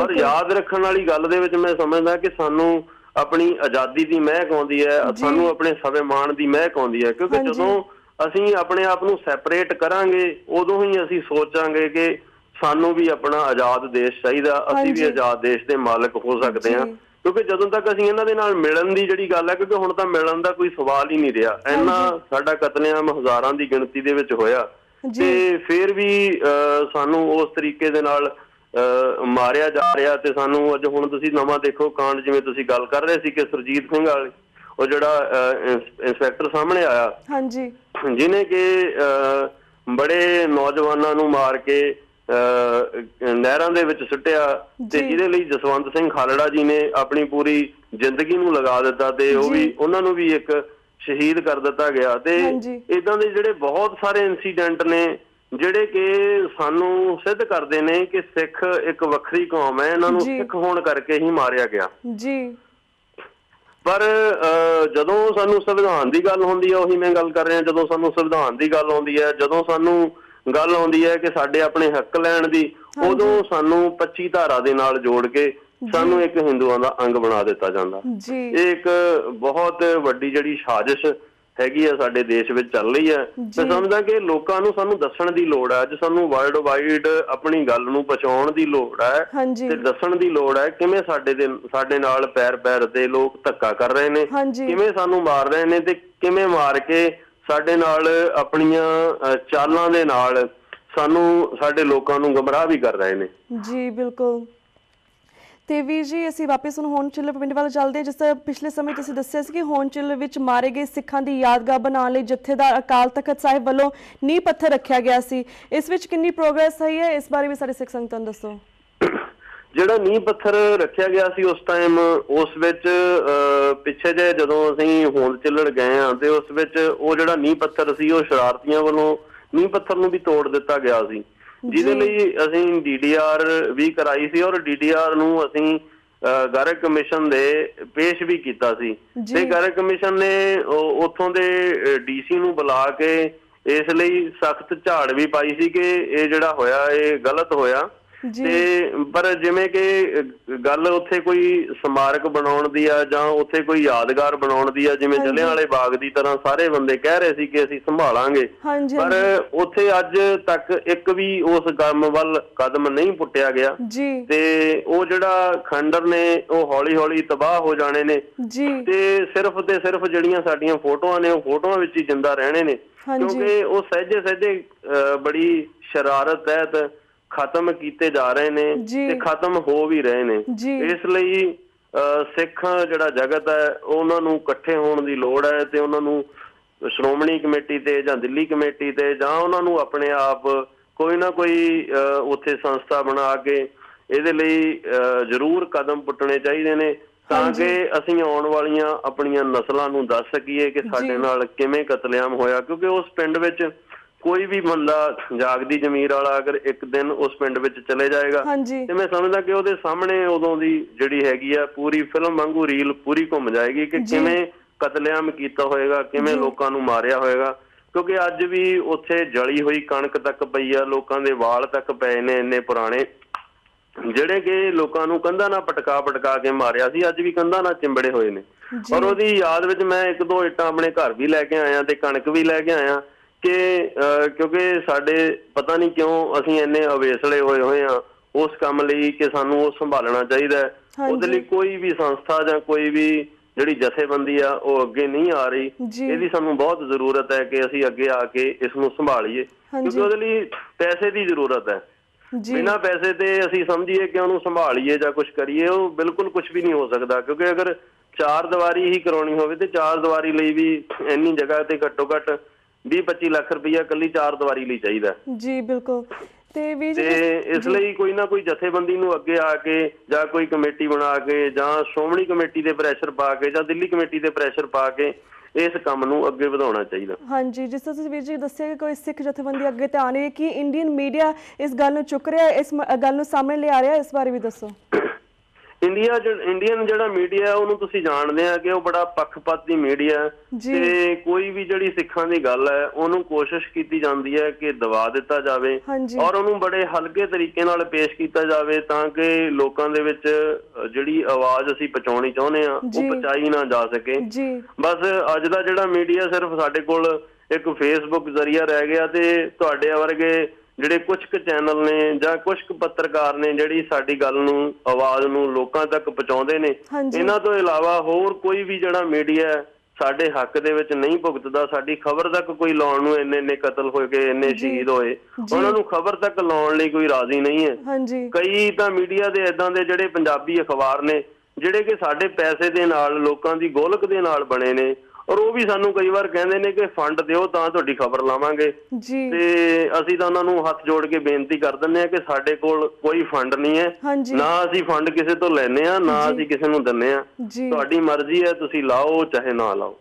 ਔਰ ਯਾਦ ਰੱਖਣ ਵਾਲੀ ਗੱਲ ਦੇ ਵਿੱਚ ਮੈਂ ਸਮਝਦਾ ਕਿ ਸਾਨੂੰ ਆਪਣੀ ਆਜ਼ਾਦੀ ਦੀ ਮਹਿਕ ਆਉਂਦੀ ਹੈ, ਸਾਨੂੰ ਆਪਣੇ ਸਵੈਮਾਨ ਦੀ ਮਹਿਕ ਆਉਂਦੀ ਹੈ, ਕਿਉਂਕਿ ਜਦੋਂ ਅਸੀਂ ਆਪਣੇ ਆਪ ਨੂੰ ਸੈਪਰੇਟ ਕਰਾਂਗੇ ਉਦੋਂ ਹੀ ਅਸੀਂ ਸੋਚਾਂਗੇ ਕਿ ਸਾਨੂੰ ਵੀ ਆਪਣਾ ਆਜ਼ਾਦ ਦੇਸ਼ ਚਾਹੀਦਾ, ਅਸੀਂ ਵੀ ਆਜ਼ਾਦ ਦੇਸ਼ ਦੇ ਮਾਲਕ ਹੋ ਸਕਦੇ ਹਾਂ। ਕਿਉਂਕਿ ਜਦੋਂ ਤੱਕ ਅਸੀਂ ਇਹਨਾਂ ਦੇ ਨਾਲ ਮਿਲਣ ਦੀ ਜਿਹੜੀ ਗੱਲ ਹੈ, ਕਿਉਂਕਿ ਹੁਣ ਤਾਂ ਮਿਲਣ ਦਾ ਕੋਈ ਸਵਾਲ ਹੀ ਨਹੀਂ ਰਿਹਾ, ਇੰਨਾ ਸਾਡਾ ਕਤਲੇਆਮ ਹਜ਼ਾਰਾਂ ਦੀ ਗਿਣਤੀ ਦੇ ਵਿੱਚ ਹੋਇਆ ਤੇ ਫਿਰ ਵੀ ਸਾਨੂੰ ਉਸ ਤਰੀਕੇ ਦੇ ਨਾਲ ਮਾਰਿਆ ਜਾ ਰਿਹਾ। ਤੇ ਸਾਨੂੰ ਅੱਜ ਹੁਣ ਤੁਸੀਂ ਨਵਾਂ ਦੇਖੋ ਕਾਂਡ, ਜਿਵੇਂ ਤੁਸੀਂ ਗੱਲ ਕਰ ਰਹੇ ਸੀ ਕਿ ਸੁਰਜੀਤ ਸਿੰਘ ਵਾਲੇ ਉਹ ਜਿਹੜਾ ਇੰਸਪੈਕਟਰ ਸਾਹਮਣੇ ਆਇਆ, ਜਿਹਨੇ ਕਿ ਬੜੇ ਨੌਜਵਾਨਾਂ ਨੂੰ ਮਾਰ ਕੇ ਨਹਿਰਾਂ ਦੇ ਵਿੱਚ ਸੁੱਟਿਆ ਤੇ ਜਿਹਦੇ ਲਈ ਜਸਵੰਤ ਸਿੰਘ ਖਾਲੜਾ ਜੀ ਨੇ ਆਪਣੀ ਪੂਰੀ ਜ਼ਿੰਦਗੀ ਨੂੰ ਲਗਾ ਦਿੱਤਾ ਤੇ ਉਹ ਵੀ ਉਹਨਾਂ ਨੂੰ ਵੀ ਇੱਕ ਸ਼ਹੀਦ ਕਰ ਦਿੱਤਾ ਗਿਆ। ਤੇ ਏਦਾਂ ਦੇ ਜਿਹੜੇ ਬਹੁਤ ਸਾਰੇ ਇੰਸੀਡੈਂਟ ਨੇ ਜਿਹੜੇ ਕਿ ਸਾਨੂੰ ਸਿੱਧ ਕਰਦੇ ਨੇ ਕਿ ਸਿੱਖ ਇੱਕ ਵੱਖਰੀ ਕੌਮ ਹੈ, ਇਹਨਾਂ ਨੂੰ ਸਿੱਖ ਹੋਣ ਕਰਕੇ ਹੀ ਮਾਰਿਆ ਗਿਆ। ਪਰ ਜਦੋਂ ਸਾਨੂੰ ਸੰਵਿਧਾਨ ਦੀ ਗੱਲ ਹੁੰਦੀ ਹੈ, ਉਹੀ ਮੈਂ ਗੱਲ ਕਰ ਰਿਹਾ, ਜਦੋਂ ਸਾਨੂੰ ਸੰਵਿਧਾਨ ਦੀ ਗੱਲ ਆਉਂਦੀ ਹੈ, ਜਦੋਂ ਸਾਨੂੰ ਗੱਲ ਆਉਂਦੀ ਹੈ ਕਿ ਸਾਡੇ ਆਪਣੇ ਹੱਕ ਲੈਣ ਦੀ, ਉਦੋਂ ਸਾਨੂੰ 25 ਧਾਰਾ ਦੇ ਨਾਲ ਜੋੜ ਕੇ ਸਾਨੂੰ ਇੱਕ ਹਿੰਦੂਆਂ ਦਾ ਅੰਗ ਬਣਾ ਦਿੱਤਾ ਜਾਂਦਾ। ਇਹ ਇੱਕ ਬਹੁਤ ਵੱਡੀ ਜਿਹੜੀ ਸਾਜ਼ਿਸ਼ ਹੈਗੀ ਆ ਸਾਡੇ ਦੇਸ਼ ਵਿੱਚ ਚੱਲ ਰਹੀ ਹੈ। ਮੈਂ ਸਮਝਦਾ ਕਿ ਲੋਕਾਂ ਨੂੰ ਸਾਨੂੰ ਦੱਸਣ ਦੀ ਲੋੜ ਹੈ। ਅੱਜ ਸਾਨੂੰ ਵਰਲਡ ਵਾਈਡ ਆਪਣੀ ਗੱਲ ਨੂੰ ਪਹੁੰਚਾਉਣ ਦੀ ਲੋੜ ਹੈ ਤੇ ਦੱਸਣ ਦੀ ਲੋੜ ਹੈ ਕਿਵੇਂ ਸਾਡੇ ਨਾਲ ਪੈਰ ਪੈਰ ਤੇ ਲੋਕ ਧੱਕਾ ਕਰ ਰਹੇ ਨੇ, ਕਿਵੇਂ ਸਾਨੂੰ ਮਾਰ ਰਹੇ ਨੇ ਤੇ ਕਿਵੇਂ ਮਾਰ ਕੇ ਸਾਡੇ ਨਾਲ ਆਪਣੀਆਂ ਚਾਲਾਂ ਦੇ ਨਾਲ ਸਾਨੂੰ ਸਾਡੇ ਲੋਕਾਂ ਨੂੰ ਗੁੰਮਰਾਹ ਵੀ ਕਰ ਰਹੇ ਨੇ। ਜੀ ਬਿਲਕੁਲ। ਤੇ ਵੀਰ ਜੀ ਅਸੀਂ ਵਾਪਸ ਹੁਣ ਹੋਣ ਚਿੱਲ ਪਿੰਡ ਵੱਲ ਚੱਲਦੇ ਹਾਂ। ਜਿਸ ਤਰ੍ਹਾਂ ਪਿਛਲੇ ਸਮੇਂ ਤੁਸੀਂ ਦੱਸਿਆ ਸੀ ਕਿ ਹੋਣ ਚਿੱਲ ਵਿੱਚ ਮਾਰੇ ਗਏ ਸਿੱਖਾਂ ਦੀ ਯਾਦਗਾਰ ਬਣਾਉਣ ਲਈ ਜਥੇਦਾਰ ਅਕਾਲ ਤਖਤ ਸਾਹਿਬ ਵੱਲੋਂ ਨੀਂਹ ਪੱਥਰ ਰੱਖਿਆ ਗਿਆ ਸੀ, ਇਸ ਵਿੱਚ ਕਿੰਨੀ ਪ੍ਰੋਗਰੈਸ ਹੋਈ ਹੈ, ਇਸ ਬਾਰੇ ਵੀ ਸਾਡੇ ਸਿੱਖ ਸੰਗਤਾਂ ਨੂੰ ਦੱਸੋ। ਜਿਹੜਾ ਨੀਂਹ ਪੱਥਰ ਰੱਖਿਆ ਗਿਆ ਸੀ ਉਸ ਟਾਈਮ, ਉਸ ਵਿੱਚ ਪਿੱਛੇ ਜੇ ਜਦੋਂ ਅਸੀਂ ਹੋਂਦ ਚਿੱਲੜ ਗਏ ਹਾਂ ਤੇ ਉਸ ਵਿੱਚ ਉਹ ਜਿਹੜਾ ਨੀਂਹ ਪੱਥਰ ਸੀ ਉਹ ਸ਼ਰਾਰਤੀਆਂ ਵੱਲੋਂ ਨੀਂਹ ਪੱਥਰ ਨੂੰ ਵੀ ਤੋੜ ਦਿੱਤਾ ਗਿਆ ਸੀ, ਜਿਹਦੇ ਲਈ ਅਸੀਂ DDR ਵੀ ਕਰਾਈ ਸੀ ਔਰ DDR ਨੂੰ ਅਸੀਂ ਗਰਗ ਕਮਿਸ਼ਨ ਦੇ ਪੇਸ਼ ਵੀ ਕੀਤਾ ਸੀ। ਤੇ ਗਰਗ ਕਮਿਸ਼ਨ ਨੇ ਉੱਥੋਂ ਦੇ DC ਨੂੰ ਬੁਲਾ ਕੇ ਇਸ ਲਈ ਸਖਤ ਝਾੜ ਵੀ ਪਾਈ ਸੀ ਕਿ ਇਹ ਜਿਹੜਾ ਹੋਇਆ ਇਹ ਗਲਤ ਹੋਇਆ। ਤੇ ਪਰ ਜਿਵੇਂ ਕਿ ਗੱਲ ਉੱਥੇ ਕੋਈ ਸਮਾਰਕ ਬਣਾਉਣ ਦੀ ਆ ਜਾਂ ਉੱਥੇ ਕੋਈ ਯਾਦਗਾਰ ਬਣਾਉਣ ਦੀ ਆ, ਜਿਵੇਂ ਜਲਿਆਂਵਾਲੇ ਬਾਗ ਦੀ ਤਰ੍ਹਾਂ ਸਾਰੇ ਬੰਦੇ ਕਹਿ ਰਹੇ ਸੀ ਕਿ ਅਸੀਂ ਸੰਭਾਲਾਂਗੇ, ਪਰ ਉੱਥੇ ਅੱਜ ਤੱਕ ਇੱਕ ਵੀ ਉਸ ਕੰਮ ਵੱਲ ਕਦਮ ਨਹੀਂ ਪੁੱਟਿਆ ਗਿਆ। ਤੇ ਉਹ ਜਿਹੜਾ ਖੰਡਰ ਨੇ ਉਹ ਹੌਲੀ ਹੌਲੀ ਤਬਾਹ ਹੋ ਜਾਣੇ ਨੇ ਤੇ ਸਿਰਫ ਜਿਹੜੀਆਂ ਸਾਡੀਆਂ ਫੋਟੋਆਂ ਨੇ ਉਹ ਫੋਟੋਆਂ ਵਿੱਚ ਹੀ ਜਿੰਦਾ ਰਹਿਣੇ ਨੇ, ਕਿਉਂਕਿ ਉਹ ਸਹਿਜੇ ਬੜੀ ਸ਼ਰਾਰਤ ਤਹਿਤ ਖਤਮ ਕੀਤੇ ਜਾ ਰਹੇ ਨੇ ਤੇ ਖਤਮ ਹੋ ਵੀ ਰਹੇ ਨੇ। ਇਸ ਲਈ ਸਿੱਖ ਜਿਹੜਾ ਜਗਤ ਹੈ ਉਹਨਾਂ ਨੂੰ ਇਕੱਠੇ ਹੋਣ ਦੀ ਲੋੜ ਹੈ ਤੇ ਉਹਨਾਂ ਨੂੰ ਸ਼੍ਰੋਮਣੀ ਕਮੇਟੀ ਤੇ ਜਾਂ ਦਿੱਲੀ ਕਮੇਟੀ ਤੇ ਜਾਂ ਉਹਨਾਂ ਨੂੰ ਆਪਣੇ ਆਪ ਕੋਈ ਨਾ ਕੋਈ ਉੱਥੇ ਸੰਸਥਾ ਬਣਾ ਕੇ ਇਹਦੇ ਲਈ ਜ਼ਰੂਰ ਕਦਮ ਪੁੱਟਣੇ ਚਾਹੀਦੇ ਨੇ, ਤਾਂ ਕਿ ਅਸੀਂ ਆਉਣ ਵਾਲੀਆਂ ਆਪਣੀਆਂ ਨਸਲਾਂ ਨੂੰ ਦੱਸ ਸਕੀਏ ਕਿ ਸਾਡੇ ਨਾਲ ਕਿਵੇਂ ਕਤਲੇਆਮ ਹੋਇਆ। ਕਿਉਂਕਿ ਉਸ ਪਿੰਡ ਵਿੱਚ ਕੋਈ ਵੀ ਬੰਦਾ ਜਾਗਦੀ ਜ਼ਮੀਰ ਵਾਲਾ ਅਗਰ ਇੱਕ ਦਿਨ ਉਸ ਪਿੰਡ ਵਿੱਚ ਚਲੇ ਜਾਏਗਾ ਤੇ ਮੈਂ ਸਮਝਦਾ ਕਿ ਉਹਦੇ ਸਾਹਮਣੇ ਉਦੋਂ ਦੀ ਜਿਹੜੀ ਹੈਗੀ ਆ ਪੂਰੀ ਫਿਲਮ ਵਾਂਗੂ ਰੀਲ ਪੂਰੀ ਘੁੰਮ ਜਾਏਗੀ ਕਿ ਕਿਵੇਂ ਕਤਲੇਆਮ ਕੀਤਾ ਹੋਏਗਾ, ਕਿਵੇਂ ਲੋਕਾਂ ਨੂੰ ਮਾਰਿਆ ਹੋਏਗਾ। ਕਿਉਂਕਿ ਅੱਜ ਵੀ ਉੱਥੇ ਜਲੀ ਹੋਈ ਕਣਕ ਤੱਕ ਪਈ ਆ, ਲੋਕਾਂ ਦੇ ਵਾਲ ਤੱਕ ਪਏ ਨੇ ਇੰਨੇ ਪੁਰਾਣੇ, ਜਿਹੜੇ ਕਿ ਲੋਕਾਂ ਨੂੰ ਕੰਧਾਂ ਨਾਲ ਪਟਕਾ ਕੇ ਮਾਰਿਆ ਸੀ, ਅੱਜ ਵੀ ਕੰਧਾਂ ਨਾਲ ਚਿੰਬੜੇ ਹੋਏ ਨੇ। ਔਰ ਉਹਦੀ ਯਾਦ ਵਿੱਚ ਮੈਂ 1-2 ਇੱਟਾਂ ਆਪਣੇ ਘਰ ਵੀ ਲੈ ਕੇ ਆਇਆ ਤੇ ਕਣਕ ਵੀ ਲੈ ਕੇ ਆਇਆ ਕਿ ਕਿਉਂਕਿ ਸਾਡੇ ਪਤਾ ਨਹੀਂ ਕਿਉਂ ਅਸੀਂ ਇੰਨੇ ਅਵੇਸਲੇ ਹੋਏ ਹਾਂ ਉਸ ਕੰਮ ਲਈ ਕਿ ਸਾਨੂੰ ਉਹ ਸੰਭਾਲਣਾ ਚਾਹੀਦਾ ਹੈ। ਉਹਦੇ ਲਈ ਕੋਈ ਵੀ ਸੰਸਥਾ ਜਾਂ ਕੋਈ ਵੀ ਜਿਹੜੀ ਜਥੇਬੰਦੀ ਆ ਉਹ ਅੱਗੇ ਨਹੀਂ ਆ ਰਹੀ। ਇਹਦੀ ਸਾਨੂੰ ਬਹੁਤ ਜ਼ਰੂਰਤ ਹੈ ਕਿ ਅਸੀਂ ਅੱਗੇ ਆ ਕੇ ਇਸ ਨੂੰ ਸੰਭਾਲੀਏ, ਕਿਉਂਕਿ ਉਹਦੇ ਲਈ ਪੈਸੇ ਦੀ ਜ਼ਰੂਰਤ ਹੈ। ਬਿਨਾਂ ਪੈਸੇ ਤੇ ਅਸੀਂ ਸਮਝੀਏ ਕਿ ਉਹਨੂੰ ਸੰਭਾਲੀਏ ਜਾਂ ਕੁਛ ਕਰੀਏ, ਉਹ ਬਿਲਕੁਲ ਕੁਛ ਵੀ ਨਹੀਂ ਹੋ ਸਕਦਾ। ਕਿਉਂਕਿ ਅਗਰ 4 ਦੀਵਾਰੀ ਹੀ ਕਰਾਉਣੀ ਹੋਵੇ ਤੇ 4 ਦੀਵਾਰੀ ਲਈ ਵੀ ਇੰਨੀ ਜਗ੍ਹਾ ਤੇ ਘੱਟੋ ਘੱਟ 20-25 ਲੱਖ ਰੁਪਇਆ ਇਕੱਲੀ 4 ਦੀਵਾਰੀ ਲਈ ਚਾਹੀਦਾ। ਜੀ ਬਿਲਕੁਲ। ਤੇ ਇਸ ਲਈ ਕੋਈ ਨਾ ਕੋਈ ਜਥੇਬੰਦੀ ਨੂੰ ਅੱਗੇ ਆ ਕੇ ਜਾਂ ਕੋਈ ਕਮੇਟੀ ਬਣਾ ਕੇ ਜਾਂ ਸ਼੍ਰੋਮਣੀ ਕਮੇਟੀ ਦੇ ਪ੍ਰੈਸ਼ਰ ਪਾ ਕੇ ਜਾਂ ਦਿੱਲੀ ਕਮੇਟੀ ਦੇ ਪ੍ਰੈਸ਼ਰ ਪਾ ਕੇ ਇਸ ਕੰਮ ਨੂੰ ਅੱਗੇ ਵਧਾਉਣਾ ਚਾਹੀਦਾ। ਹਾਂਜੀ, ਜਿਸ ਤਰ੍ਹਾਂ ਤੁਸੀਂ ਵੀਰ ਜੀ ਦੱਸਿਆ ਕਿ ਕੋਈ ਸਿੱਖ ਜਥੇਬੰਦੀ ਅੱਗੇ ਤੇ ਆ ਰਹੀ ਹੈ ਕਿ ਇੰਡੀਅਨ ਮੀਡੀਆ ਇਸ ਗੱਲ ਨੂੰ ਚੁੱਕ ਰਿਹਾ, ਇਸ ਗੱਲ ਨੂੰ ਸਾਹਮਣੇ ਲਿਆ ਰਿਹਾ, ਇਸ ਬਾਰੇ ਵੀ ਦੱਸੋ। ਇੰਡੀਅਨ ਜਿਹੜਾ ਮੀਡੀਆ ਉਹਨੂੰ ਤੁਸੀਂ ਜਾਣਦੇ ਆ ਕਿ ਉਹ ਬੜਾ ਪੱਖਪਾਤੀ ਮੀਡੀਆ ਤੇ ਕੋਈ ਵੀ ਜਿਹੜੀ ਸਿੱਖਾਂ ਦੀ ਗੱਲ ਹੈ ਉਹਨੂੰ ਕੋਸ਼ਿਸ਼ ਕੀਤੀ ਜਾਂਦੀ ਹੈ ਕਿ ਦਬਾ ਦਿੱਤਾ ਜਾਵੇ ਔਰ ਉਹਨੂੰ ਬੜੇ ਹਲਕੇ ਤਰੀਕੇ ਨਾਲ ਪੇਸ਼ ਕੀਤਾ ਜਾਵੇ ਤਾਂ ਕਿ ਲੋਕਾਂ ਦੇ ਵਿੱਚ ਜਿਹੜੀ ਆਵਾਜ਼ ਅਸੀਂ ਪਹੁੰਚਾਉਣੀ ਚਾਹੁੰਦੇ ਆ ਉਹ ਪਹੁੰਚਾਈ ਨਾ ਜਾ ਸਕੇ। ਬਸ ਅੱਜ ਦਾ ਜਿਹੜਾ ਮੀਡੀਆ ਸਿਰਫ ਸਾਡੇ ਕੋਲ ਇੱਕ ਫੇਸਬੁੱਕ ਜ਼ਰੀਆ ਰਹਿ ਗਿਆ ਤੇ ਤੁਹਾਡੇ ਵਰਗੇ ਜਿਹੜੇ ਕੁਝ ਕੁ ਚੈਨਲ ਨੇ ਜਾਂ ਕੁਝ ਕੁ ਪੱਤਰਕਾਰ ਨੇ ਜਿਹੜੀ ਸਾਡੀ ਗੱਲ ਨੂੰ ਆਵਾਜ਼ ਨੂੰ ਲੋਕਾਂ ਤੱਕ ਪਹੁੰਚਾਉਂਦੇ ਨੇ। ਇਹਨਾਂ ਤੋਂ ਇਲਾਵਾ ਹੋਰ ਕੋਈ ਵੀ ਜਿਹੜਾ ਮੀਡੀਆ ਸਾਡੇ ਹੱਕ ਦੇ ਵਿੱਚ ਨਹੀਂ ਭੁਗਤਦਾ, ਸਾਡੀ ਖਬਰ ਤੱਕ ਕੋਈ ਲਾਉਣ ਨੂੰ ਇੰਨੇ ਕਤਲ ਹੋਏ ਗਏ, ਇੰਨੇ ਸ਼ਹੀਦ ਹੋਏ, ਉਹਨਾਂ ਨੂੰ ਖਬਰ ਤੱਕ ਲਾਉਣ ਲਈ ਕੋਈ ਰਾਜ਼ੀ ਨਹੀਂ ਹੈ। ਕਈ ਤਾਂ ਮੀਡੀਆ ਦੇ ਏਦਾਂ ਦੇ ਜਿਹੜੇ ਪੰਜਾਬੀ ਅਖਬਾਰ ਨੇ ਜਿਹੜੇ ਕਿ ਸਾਡੇ ਪੈਸੇ ਦੇ ਨਾਲ ਲੋਕਾਂ ਦੀ ਗੋਲਕ ਦੇ ਨਾਲ ਬਣੇ ਨੇ ਔਰ ਉਹ ਵੀ ਸਾਨੂੰ ਕਈ ਵਾਰ ਕਹਿੰਦੇ ਨੇ ਕਿ ਫੰਡ ਦਿਓ ਤਾਂ ਤੁਹਾਡੀ ਖਬਰ ਲਾਵਾਂਗੇ ਤੇ ਅਸੀਂ ਤਾਂ ਉਹਨਾਂ ਨੂੰ ਹੱਥ ਜੋੜ ਕੇ ਬੇਨਤੀ ਕਰ ਦਿੰਦੇ ਆ ਕਿ ਸਾਡੇ ਕੋਲ ਕੋਈ ਫੰਡ ਨਹੀਂ ਹੈ, ਨਾ ਅਸੀਂ ਫੰਡ ਕਿਸੇ ਤੋਂ ਲੈਨੇ ਆ ਨਾ ਅਸੀਂ ਕਿਸੇ ਨੂੰ ਦਿੰਨੇ ਆ, ਤੁਹਾਡੀ ਮਰਜ਼ੀ ਹੈ, ਤੁਸੀਂ ਲਾਓ ਚਾਹੇ ਨਾ ਲਾਓ।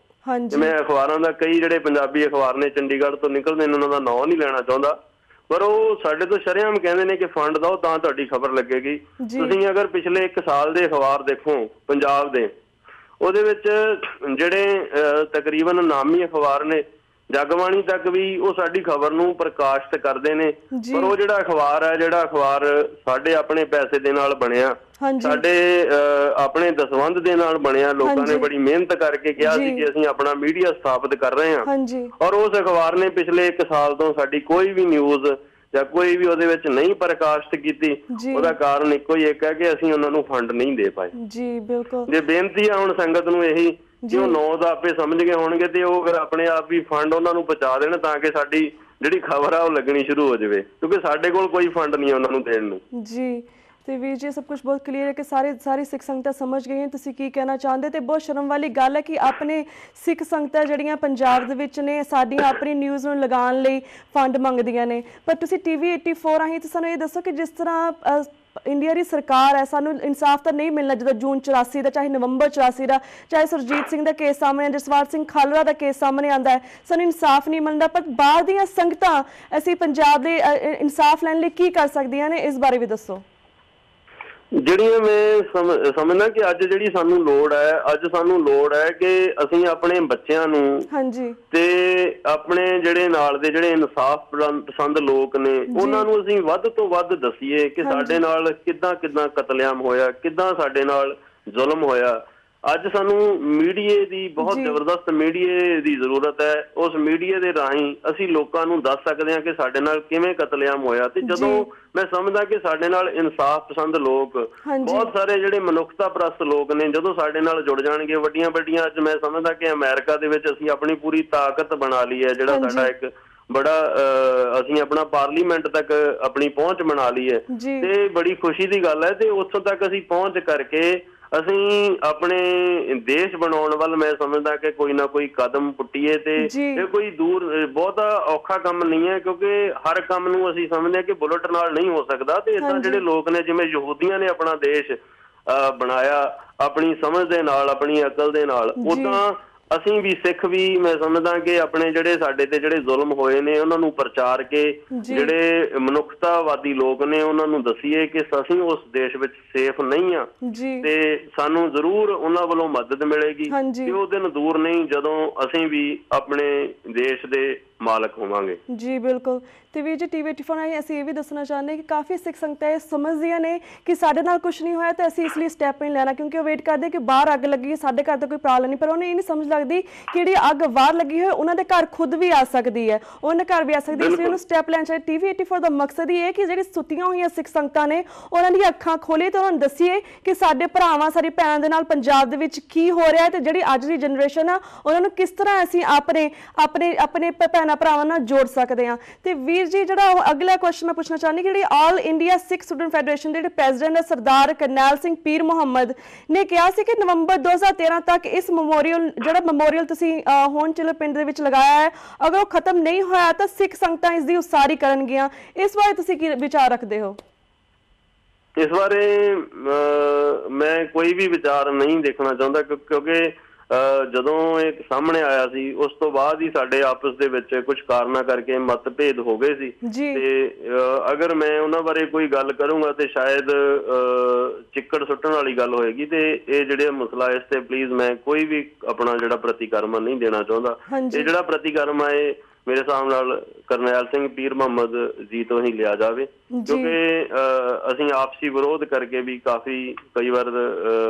ਮੈਂ ਅਖਬਾਰਾਂ ਦਾ ਕਈ ਜਿਹੜੇ ਪੰਜਾਬੀ ਅਖਬਾਰ ਨੇ ਚੰਡੀਗੜ੍ਹ ਤੋਂ ਨਿਕਲਦੇ ਨੇ ਉਹਨਾਂ ਦਾ ਨਾਂ ਨਹੀਂ ਲੈਣਾ ਚਾਹੁੰਦਾ ਪਰ ਉਹ ਸਾਡੇ ਤੋਂ ਸ਼ਰੇਆਮ ਕਹਿੰਦੇ ਨੇ ਕਿ ਫੰਡ ਦਿਓ ਤਾਂ ਤੁਹਾਡੀ ਖਬਰ ਲੱਗੇਗੀ। ਤੁਸੀਂ ਅਗਰ ਪਿਛਲੇ 1 ਸਾਲ ਦੇ ਅਖਬਾਰ ਦੇਖੋ ਪੰਜਾਬ ਦੇ, ਉਹਦੇ ਵਿੱਚ ਜਿਹੜੇ ਤਕਰੀਬਨ ਨਾਮੀ ਅਖਬਾਰ ਨੇ ਜਗਬਾਣੀ ਤੱਕ ਵੀ ਉਹ ਸਾਡੀ ਖਬਰ ਨੂੰ ਪ੍ਰਕਾਸ਼ਿਤ ਕਰਦੇ ਨੇ ਪਰ ਉਹ ਜਿਹੜਾ ਅਖਬਾਰ ਸਾਡੇ ਆਪਣੇ ਪੈਸੇ ਦੇ ਨਾਲ ਬਣਿਆ, ਸਾਡੇ ਆਪਣੇ ਦਸਵੰਧ ਦੇ ਨਾਲ ਬਣਿਆ, ਲੋਕਾਂ ਨੇ ਬੜੀ ਮਿਹਨਤ ਕਰਕੇ ਕਿਹਾ ਸੀ ਕਿ ਅਸੀਂ ਆਪਣਾ ਮੀਡੀਆ ਸਥਾਪਿਤ ਕਰ ਰਹੇ ਹਾਂ ਔਰ ਉਸ ਅਖਬਾਰ ਨੇ ਪਿਛਲੇ 1 ਸਾਲ ਤੋਂ ਸਾਡੀ ਕੋਈ ਵੀ ਨਿਊਜ਼ ਜਾਂ ਕੋਈ ਵੀ ਉਹਦੇ ਵਿੱਚ ਨਹੀਂ ਪ੍ਰਕਾਸ਼ਿਤ ਕੀਤੀ। ਉਹਦਾ ਕਾਰਨ ਇੱਕੋ ਹੀ ਇੱਕ ਹੈ ਕਿ ਅਸੀਂ ਉਹਨਾਂ ਨੂੰ ਫੰਡ ਨਹੀਂ ਦੇ ਪਾਏ। ਜੇ ਬੇਨਤੀ ਆ ਹੁਣ ਸੰਗਤ ਨੂੰ ਇਹੀ ਕਿ ਉਹ ਨੌ ਦਾ ਆਪੇ ਸਮਝ ਗਏ ਹੋਣਗੇ ਤੇ ਉਹ ਫਿਰ ਆਪਣੇ ਆਪ ਵੀ ਫੰਡ ਉਹਨਾਂ ਨੂੰ ਪਹੁੰਚਾ ਦੇਣ ਤਾਂ ਕਿ ਸਾਡੀ ਜਿਹੜੀ ਖਬਰ ਆ ਉਹ ਲੱਗਣੀ ਸ਼ੁਰੂ ਹੋ ਜਾਵੇ ਕਿਉਂਕਿ ਸਾਡੇ ਕੋਲ ਕੋਈ ਫੰਡ ਨਹੀਂ ਉਹਨਾਂ ਨੂੰ ਦੇਣ ਨੂੰ। ਤੇ ਵੀਰ ਜੀ ਸਭ ਕੁਝ ਬਹੁਤ ਕਲੀਅਰ ਹੈ ਕਿ ਸਾਰੀ ਸਿੱਖ ਸੰਗਤਾਂ ਸਮਝ ਗਈਆਂ ਤੁਸੀਂ ਕੀ ਕਹਿਣਾ ਚਾਹੁੰਦੇ ਤੇ ਬਹੁਤ ਸ਼ਰਮ ਵਾਲੀ ਗੱਲ ਹੈ ਕਿ ਆਪਣੇ ਸਿੱਖ ਸੰਗਤਾਂ ਜਿਹੜੀਆਂ ਪੰਜਾਬ ਦੇ ਵਿੱਚ ਨੇ ਸਾਡੀਆਂ ਆਪਣੀ ਨਿਊਜ਼ ਨੂੰ ਲਗਾਉਣ ਲਈ ਫੰਡ ਮੰਗਦੀਆਂ ਨੇ ਪਰ ਤੁਸੀਂ TV 84 ਰਾਹੀਂ ਤਾਂ ਸਾਨੂੰ ਇਹ ਦੱਸੋ ਕਿ ਜਿਸ ਤਰ੍ਹਾਂ ਇੰਡੀਆ ਦੀ ਸਰਕਾਰ ਹੈ ਸਾਨੂੰ ਇਨਸਾਫ ਤਾਂ ਨਹੀਂ ਮਿਲਣਾ ਜਦੋਂ ਜੂਨ 84 ਦਾ ਚਾਹੇ ਨਵੰਬਰ 84 ਦਾ ਚਾਹੇ ਸੁਰਜੀਤ ਸਿੰਘ ਦਾ ਕੇਸ ਸਾਹਮਣੇ ਜਸਵਾਲ ਸਿੰਘ ਖਾਲੜਾ ਦਾ ਕੇਸ ਸਾਹਮਣੇ ਆਉਂਦਾ ਹੈ ਸਾਨੂੰ ਇਨਸਾਫ ਨਹੀਂ ਮਿਲਦਾ ਪਰ ਬਾਹਰ ਦੀਆਂ ਸੰਗਤਾਂ ਅਸੀਂ ਪੰਜਾਬ ਦੇ ਇਨਸਾਫ ਲੈਣ ਲਈ ਕੀ ਕਰ ਸਕਦੀਆਂ ਨੇ ਇਸ ਬਾਰੇ ਵੀ ਦੱਸੋ। ਜਿਹੜੀਆਂ ਮੈਂ ਸਮਝਦਾ ਕਿ ਅੱਜ ਜਿਹੜੀ ਸਾਨੂੰ ਲੋੜ ਹੈ ਕਿ ਅਸੀਂ ਆਪਣੇ ਬੱਚਿਆਂ ਨੂੰ ਤੇ ਆਪਣੇ ਜਿਹੜੇ ਨਾਲ ਦੇ ਜਿਹੜੇ ਇਨਸਾਫ ਪਸੰਦ ਲੋਕ ਨੇ ਉਹਨਾਂ ਨੂੰ ਅਸੀਂ ਵੱਧ ਤੋਂ ਵੱਧ ਦੱਸੀਏ ਕਿ ਸਾਡੇ ਨਾਲ ਕਿੱਦਾਂ ਕਤਲੇਆਮ ਹੋਇਆ, ਕਿੱਦਾਂ ਸਾਡੇ ਨਾਲ ਜ਼ੁਲਮ ਹੋਇਆ। ਅੱਜ ਸਾਨੂੰ ਮੀਡੀਏ ਦੀ ਬਹੁਤ ਜ਼ਬਰਦਸਤ ਮੀਡੀਏ ਦੀ ਜ਼ਰੂਰਤ ਹੈ। ਉਸ ਮੀਡੀਏ ਦੇ ਰਾਹੀਂ ਅਸੀਂ ਲੋਕਾਂ ਨੂੰ ਦੱਸ ਸਕਦੇ ਹਾਂ ਕਿ ਸਾਡੇ ਨਾਲ ਕਿਵੇਂ ਕਤਲੇਆਮ ਹੋਇਆ ਤੇ ਜਦੋਂ ਮੈਂ ਸਮਝਦਾ ਕਿ ਸਾਡੇ ਨਾਲ ਇਨਸਾਫ ਪਸੰਦ ਲੋਕ ਬਹੁਤ ਸਾਰੇ ਜਿਹੜੇ ਮਨੁੱਖਤਾ ਪ੍ਰਸਤ ਲੋਕ ਨੇ ਜਦੋਂ ਸਾਡੇ ਨਾਲ ਜੁੜ ਜਾਣਗੇ ਵੱਡੀਆਂ ਅੱਜ ਮੈਂ ਸਮਝਦਾ ਕਿ ਅਮਰੀਕਾ ਦੇ ਵਿੱਚ ਅਸੀਂ ਆਪਣੀ ਪੂਰੀ ਤਾਕਤ ਬਣਾ ਲਈ ਹੈ ਜਿਹੜਾ ਸਾਡਾ ਇੱਕ ਬੜਾ ਅਸੀਂ ਆਪਣਾ ਪਾਰਲੀਮੈਂਟ ਤੱਕ ਆਪਣੀ ਪਹੁੰਚ ਬਣਾ ਲਈ ਹੈ ਤੇ ਬੜੀ ਖੁਸ਼ੀ ਦੀ ਗੱਲ ਹੈ ਤੇ ਉੱਥੋਂ ਤੱਕ ਅਸੀਂ ਪਹੁੰਚ ਕਰਕੇ ਅਸੀਂ ਆਪਣੇ ਦੇਸ਼ ਬਣਾਉਣ ਵੱਲ ਮੈਂ ਸਮਝਦਾ ਕਿ ਕੋਈ ਨਾ ਕੋਈ ਕਦਮ ਪੁੱਟੀਏ ਤੇ ਇਹ ਕੋਈ ਦੂਰ ਬਹੁਤਾ ਔਖਾ ਕੰਮ ਨਹੀਂ ਹੈ ਕਿਉਂਕਿ ਹਰ ਕੰਮ ਨੂੰ ਅਸੀਂ ਸਮਝਦੇ ਹਾਂ ਕਿ ਬੁਲਟ ਨਾਲ ਨਹੀਂ ਹੋ ਸਕਦਾ ਤੇ ਏਦਾਂ ਜਿਹੜੇ ਲੋਕ ਨੇ ਜਿਵੇਂ ਯਹੂਦੀਆਂ ਨੇ ਆਪਣਾ ਦੇਸ਼ ਬਣਾਇਆ ਆਪਣੀ ਸਮਝ ਦੇ ਨਾਲ ਆਪਣੀ ਅਕਲ ਦੇ ਨਾਲ ਉਦਾਂ ਅਸੀਂ ਵੀ ਸਿੱਖ ਵੀ ਮੈਂ ਸਮਝਦਾ ਕਿ ਆਪਣੇ ਜਿਹੜੇ ਸਾਡੇ ਤੇ ਜਿਹੜੇ ਜ਼ੁਲਮ ਹੋਏ ਨੇ ਉਹਨਾਂ ਨੂੰ ਪ੍ਰਚਾਰ ਕੇ ਜਿਹੜੇ ਮਨੁੱਖਤਾਵਾਦੀ ਲੋਕ ਨੇ ਉਹਨਾਂ ਨੂੰ ਦੱਸੀਏ ਕਿ ਅਸੀਂ ਉਸ ਦੇਸ਼ ਵਿੱਚ ਸੇਫ ਨਹੀਂ ਆ ਤੇ ਸਾਨੂੰ ਜ਼ਰੂਰ ਉਹਨਾਂ ਵੱਲੋਂ ਮਦਦ ਮਿਲੇਗੀ ਕਿ ਉਹ ਦਿਨ ਦੂਰ ਨਹੀਂ ਜਦੋਂ ਅਸੀਂ ਵੀ ਆਪਣੇ ਦੇਸ਼ ਦੇ ਮਾਲਕ ਹੋਵਾਂਗੇ। ਜੀ ਬਿਲਕੁਲ ਤੇ ਵੀਰ ਜੀ TV 84 ਰਾਹੀਂ ਅਸੀਂ ਇਹ ਵੀ ਦੱਸਣਾ ਚਾਹੁੰਦੇ ਕਿ ਕਾਫੀ ਸਿੱਖ ਸੰਗਤਾਂ ਇਹ ਸਮਝਦੀਆਂ ਨੇ ਕਿ ਸਾਡੇ ਨਾਲ ਕੁਝ ਨਹੀਂ ਹੋਇਆ ਤੇ ਅਸੀਂ ਇਸ ਲਈ ਸਟੈਪ ਨਹੀਂ ਲੈਣਾ ਕਿਉਂਕਿ ਉਹ ਵੇਟ ਕਰਦੇ ਕਿ ਬਾਹਰ ਅੱਗ ਲੱਗੀ ਸਾਡੇ ਘਰ ਦਾ ਕੋਈ ਪ੍ਰੋਬਲਮ ਨਹੀਂ ਪਰ ਉਹਨੇ ਇਹ ਨਹੀਂ ਸਮਝ ਲੱਗਦੀ ਕਿ ਜਿਹੜੀ ਅੱਗ ਬਾਹਰ ਲੱਗੀ ਹੋਈ ਉਹਨਾਂ ਦੇ ਘਰ ਖੁਦ ਵੀ ਆ ਸਕਦੀ ਹੈ ਉਹਨਾਂ ਦੇ ਘਰ ਵੀ ਆ ਸਕਦੀ ਇਸ ਲਈ ਉਹਨੂੰ ਸਟੈਪ ਲੈਣਾ ਚਾਹੀਦਾ। TV 84 ਦਾ ਮਕਸਦ ਇਹ ਹੈ ਕਿ ਜਿਹੜੀ ਸੁੱਤੀਆਂ ਹੋਈਆਂ ਸਿੱਖ ਸੰਗਤਾਂ ਨੇ ਉਹਨਾਂ ਦੀਆਂ ਅੱਖਾਂ ਖੋਲੇ ਤੇ ਉਹਨਾਂ ਨੂੰ ਦੱਸੀਏ ਕਿ ਸਾਡੇ ਭਰਾਵਾਂ ਸਾਡੀ ਭੈਣਾਂ ਦੇ ਨਾਲ ਪੰਜਾਬ ਦੇ ਵਿੱਚ ਕੀ ਹੋ ਰਿਹਾ ਹੈ ਤੇ ਜਿਹੜੀ ਅੱਜ ਦੀ ਜਨਰੇਸ਼ਨ ਆ ਉਹਨਾਂ ਨੂੰ ਕਿਸ ਤਰ੍ਹਾਂ ਅਸੀਂ ਆਪਣੇ ਭੈਣਾਂ ਭੈਣਾਂ ਭਰਾਵਾਂ ਨਾਲ ਜੋੜ ਸਕਦੇ ਹਾਂ। ਤੇ ਵੀਰ ਜੀ ਜਿਹੜਾ ਅਗਲਾ ਕੁਐਸਚਨ ਮੈਂ ਪੁੱਛਣਾ ਚਾਹੁੰਦੀ ਕਿ ਜਿਹੜੀ ਆਲ ਇੰਡੀਆ ਸਿੱਖ ਸਟੂਡੈਂਟ ਫੈਡਰੇਸ਼ਨ ਦੇ ਜਿਹੜੇ ਪ੍ਰੈਜ਼ੀਡੈਂਟ ਹੈ ਸਰਦਾਰ ਕਰਨੈਲ ਸਿੰਘ ਪੀਰ ਮੁਹੰਮਦ ਨੇ ਕਿਹਾ ਸੀ ਕਿ ਨਵੰਬਰ 2013 ਤੱਕ ਇਸ ਮੈਮੋਰੀਅਲ ਤੁਸੀਂ ਹੋਣ ਚਿੱਲੜ ਪਿੰਡ ਦੇ ਵਿੱਚ ਲਗਾਇਆ ਹੈ, ਅਗਰ ਉਹ ਖਤਮ ਨਹੀਂ ਹੋਇਆ ਤਾਂ ਸਿੱਖ ਸੰਗਤਾਂ ਇਸ ਦੀ ਉਸਾਰੀ ਕਰਨਗੀਆਂ। ਇਸ ਬਾਰੇ ਤੁਸੀਂ ਕੀ ਵਿਚਾਰ ਰੱਖਦੇ ਹੋ? ਇਸ ਬਾਰੇ ਮੈਂ ਕੋਈ ਵੀ ਵਿਚਾਰ ਨਹੀਂ ਦੇਖਣਾ ਚਾਹੁੰਦਾ ਕਿਉਂਕਿ ਜਦੋਂ ਇਹ ਸਾਹਮਣੇ ਆਇਆ ਸੀ ਉਸ ਤੋਂ ਬਾਅਦ ਹੀ ਸਾਡੇ ਆਪਸ ਦੇ ਵਿੱਚ ਕੁਝ ਕਾਰਨਾਂ ਕਰਕੇ ਮਤਭੇਦ ਹੋ ਗਏ ਸੀ ਤੇ ਅਗਰ ਮੈਂ ਉਹਨਾਂ ਬਾਰੇ ਕੋਈ ਗੱਲ ਕਰੂੰਗਾ ਤੇ ਸ਼ਾਇਦ ਚਿੱਕੜ ਸੁੱਟਣ ਵਾਲੀ ਗੱਲ ਹੋਏਗੀ ਤੇ ਇਹ ਜਿਹੜੇ ਮਸਲਾ ਇਸ ਤੇ ਪਲੀਜ਼ ਮੈਂ ਕੋਈ ਵੀ ਆਪਣਾ ਜਿਹੜਾ ਪ੍ਰਤੀਕਰਮ ਨਹੀਂ ਦੇਣਾ ਚਾਹੁੰਦਾ। ਇਹ ਜਿਹੜਾ ਪ੍ਰਤੀਕਰਮ ਹੈ ਮੇਰੇ ਹਿਸਾਬ ਨਾਲ ਕਰਨੈਲ ਸਿੰਘ ਪੀਰ ਮੁਹੰਮਦ ਜੀ ਤੋਂ ਹੀ ਲਿਆ ਜਾਵੇ ਕਿਉਂਕਿ ਅਸੀਂ ਆਪਸੀ ਵਿਰੋਧ ਕਰਕੇ ਵੀ ਕਾਫੀ ਕਈ ਵਾਰ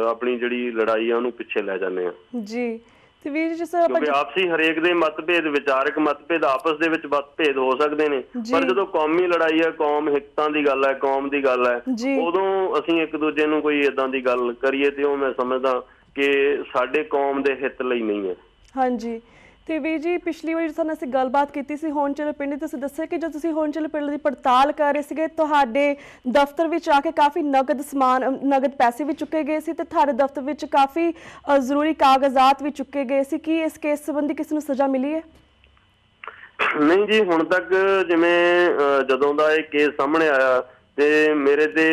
ਆਪਣੀ ਜਿਹੜੀ ਲੜਾਈ ਆ ਉਹਨੂੰ ਪਿੱਛੇ ਲੈ ਜਾਂਦੇ ਹਾਂ ਜੀ। ਤੇ ਵੀਰ ਜੀ ਕਿਉਂਕਿ ਆਪਸੀ ਹਰੇਕ ਦੇ ਮਤਭੇਦ ਵਿਚਾਰਕ ਮਤਭੇਦ ਆਪਸ ਦੇ ਵਿੱਚ ਮਤਭੇਦ ਹੋ ਸਕਦੇ ਨੇ ਪਰ ਜਦੋਂ ਕੌਮੀ ਲੜਾਈ ਹੈ, ਕੌਮ ਹਿੱਤਾਂ ਦੀ ਗੱਲ ਹੈ, ਕੌਮ ਦੀ ਗੱਲ ਹੈ, ਉਦੋਂ ਅਸੀਂ ਇੱਕ ਦੂਜੇ ਨੂੰ ਕੋਈ ਏਦਾਂ ਦੀ ਗੱਲ ਕਰੀਏ ਤੇ ਉਹ ਮੈਂ ਸਮਝਦਾ ਕਿ ਸਾਡੇ ਕੌਮ ਦੇ ਹਿੱਤ ਲਈ ਨਹੀਂ ਹੈ। ਹਾਂਜੀ। ਤੇ ਵੀਰ ਜੀ ਪਿਛਲੀ ਵਾਰੀ ਸਾਨੂੰ ਅਸੀਂ ਗੱਲਬਾਤ ਕੀਤੀ ਸੀ ਹੋਣ ਚਿੱਲੜ ਪਿੰਡ ਦੀ, ਤੁਸੀਂ ਦੱਸਿਆ ਕਿ ਜਦੋਂ ਤੁਸੀਂ ਹੋਣ ਚਿੱਲੜ ਪਿੰਡ ਦੀ ਪੜਤਾਲ ਕਰ ਰਹੇ ਸੀਗੇ ਤੁਹਾਡੇ ਦਫ਼ਤਰ ਵਿੱਚ ਆ ਕੇ ਕਾਫੀ ਨਗਦ ਪੈਸੇ ਵੀ ਚੁੱਕੇ ਗਏ ਸੀ ਤੇ ਤੁਹਾਡੇ ਦਫ਼ਤਰ ਵਿੱਚ ਕਾਫੀ ਜ਼ਰੂਰੀ ਕਾਗਜ਼ਾਤ ਵੀ ਚੁੱਕੇ ਗਏ ਸੀ। ਕੀ ਇਸ ਕੇਸ ਸੰਬੰਧੀ ਕਿਸ ਨੂੰ ਸਜ਼ਾ ਮਿਲੀ ਹੈ? ਨਹੀਂ ਜੀ, ਹੁਣ ਤੱਕ ਜਿਵੇਂ ਜਦੋਂ ਦਾ ਇਹ ਕੇਸ ਸਾਹਮਣੇ ਆਇਆ ਤੇ ਮੇਰੇ ਤੇ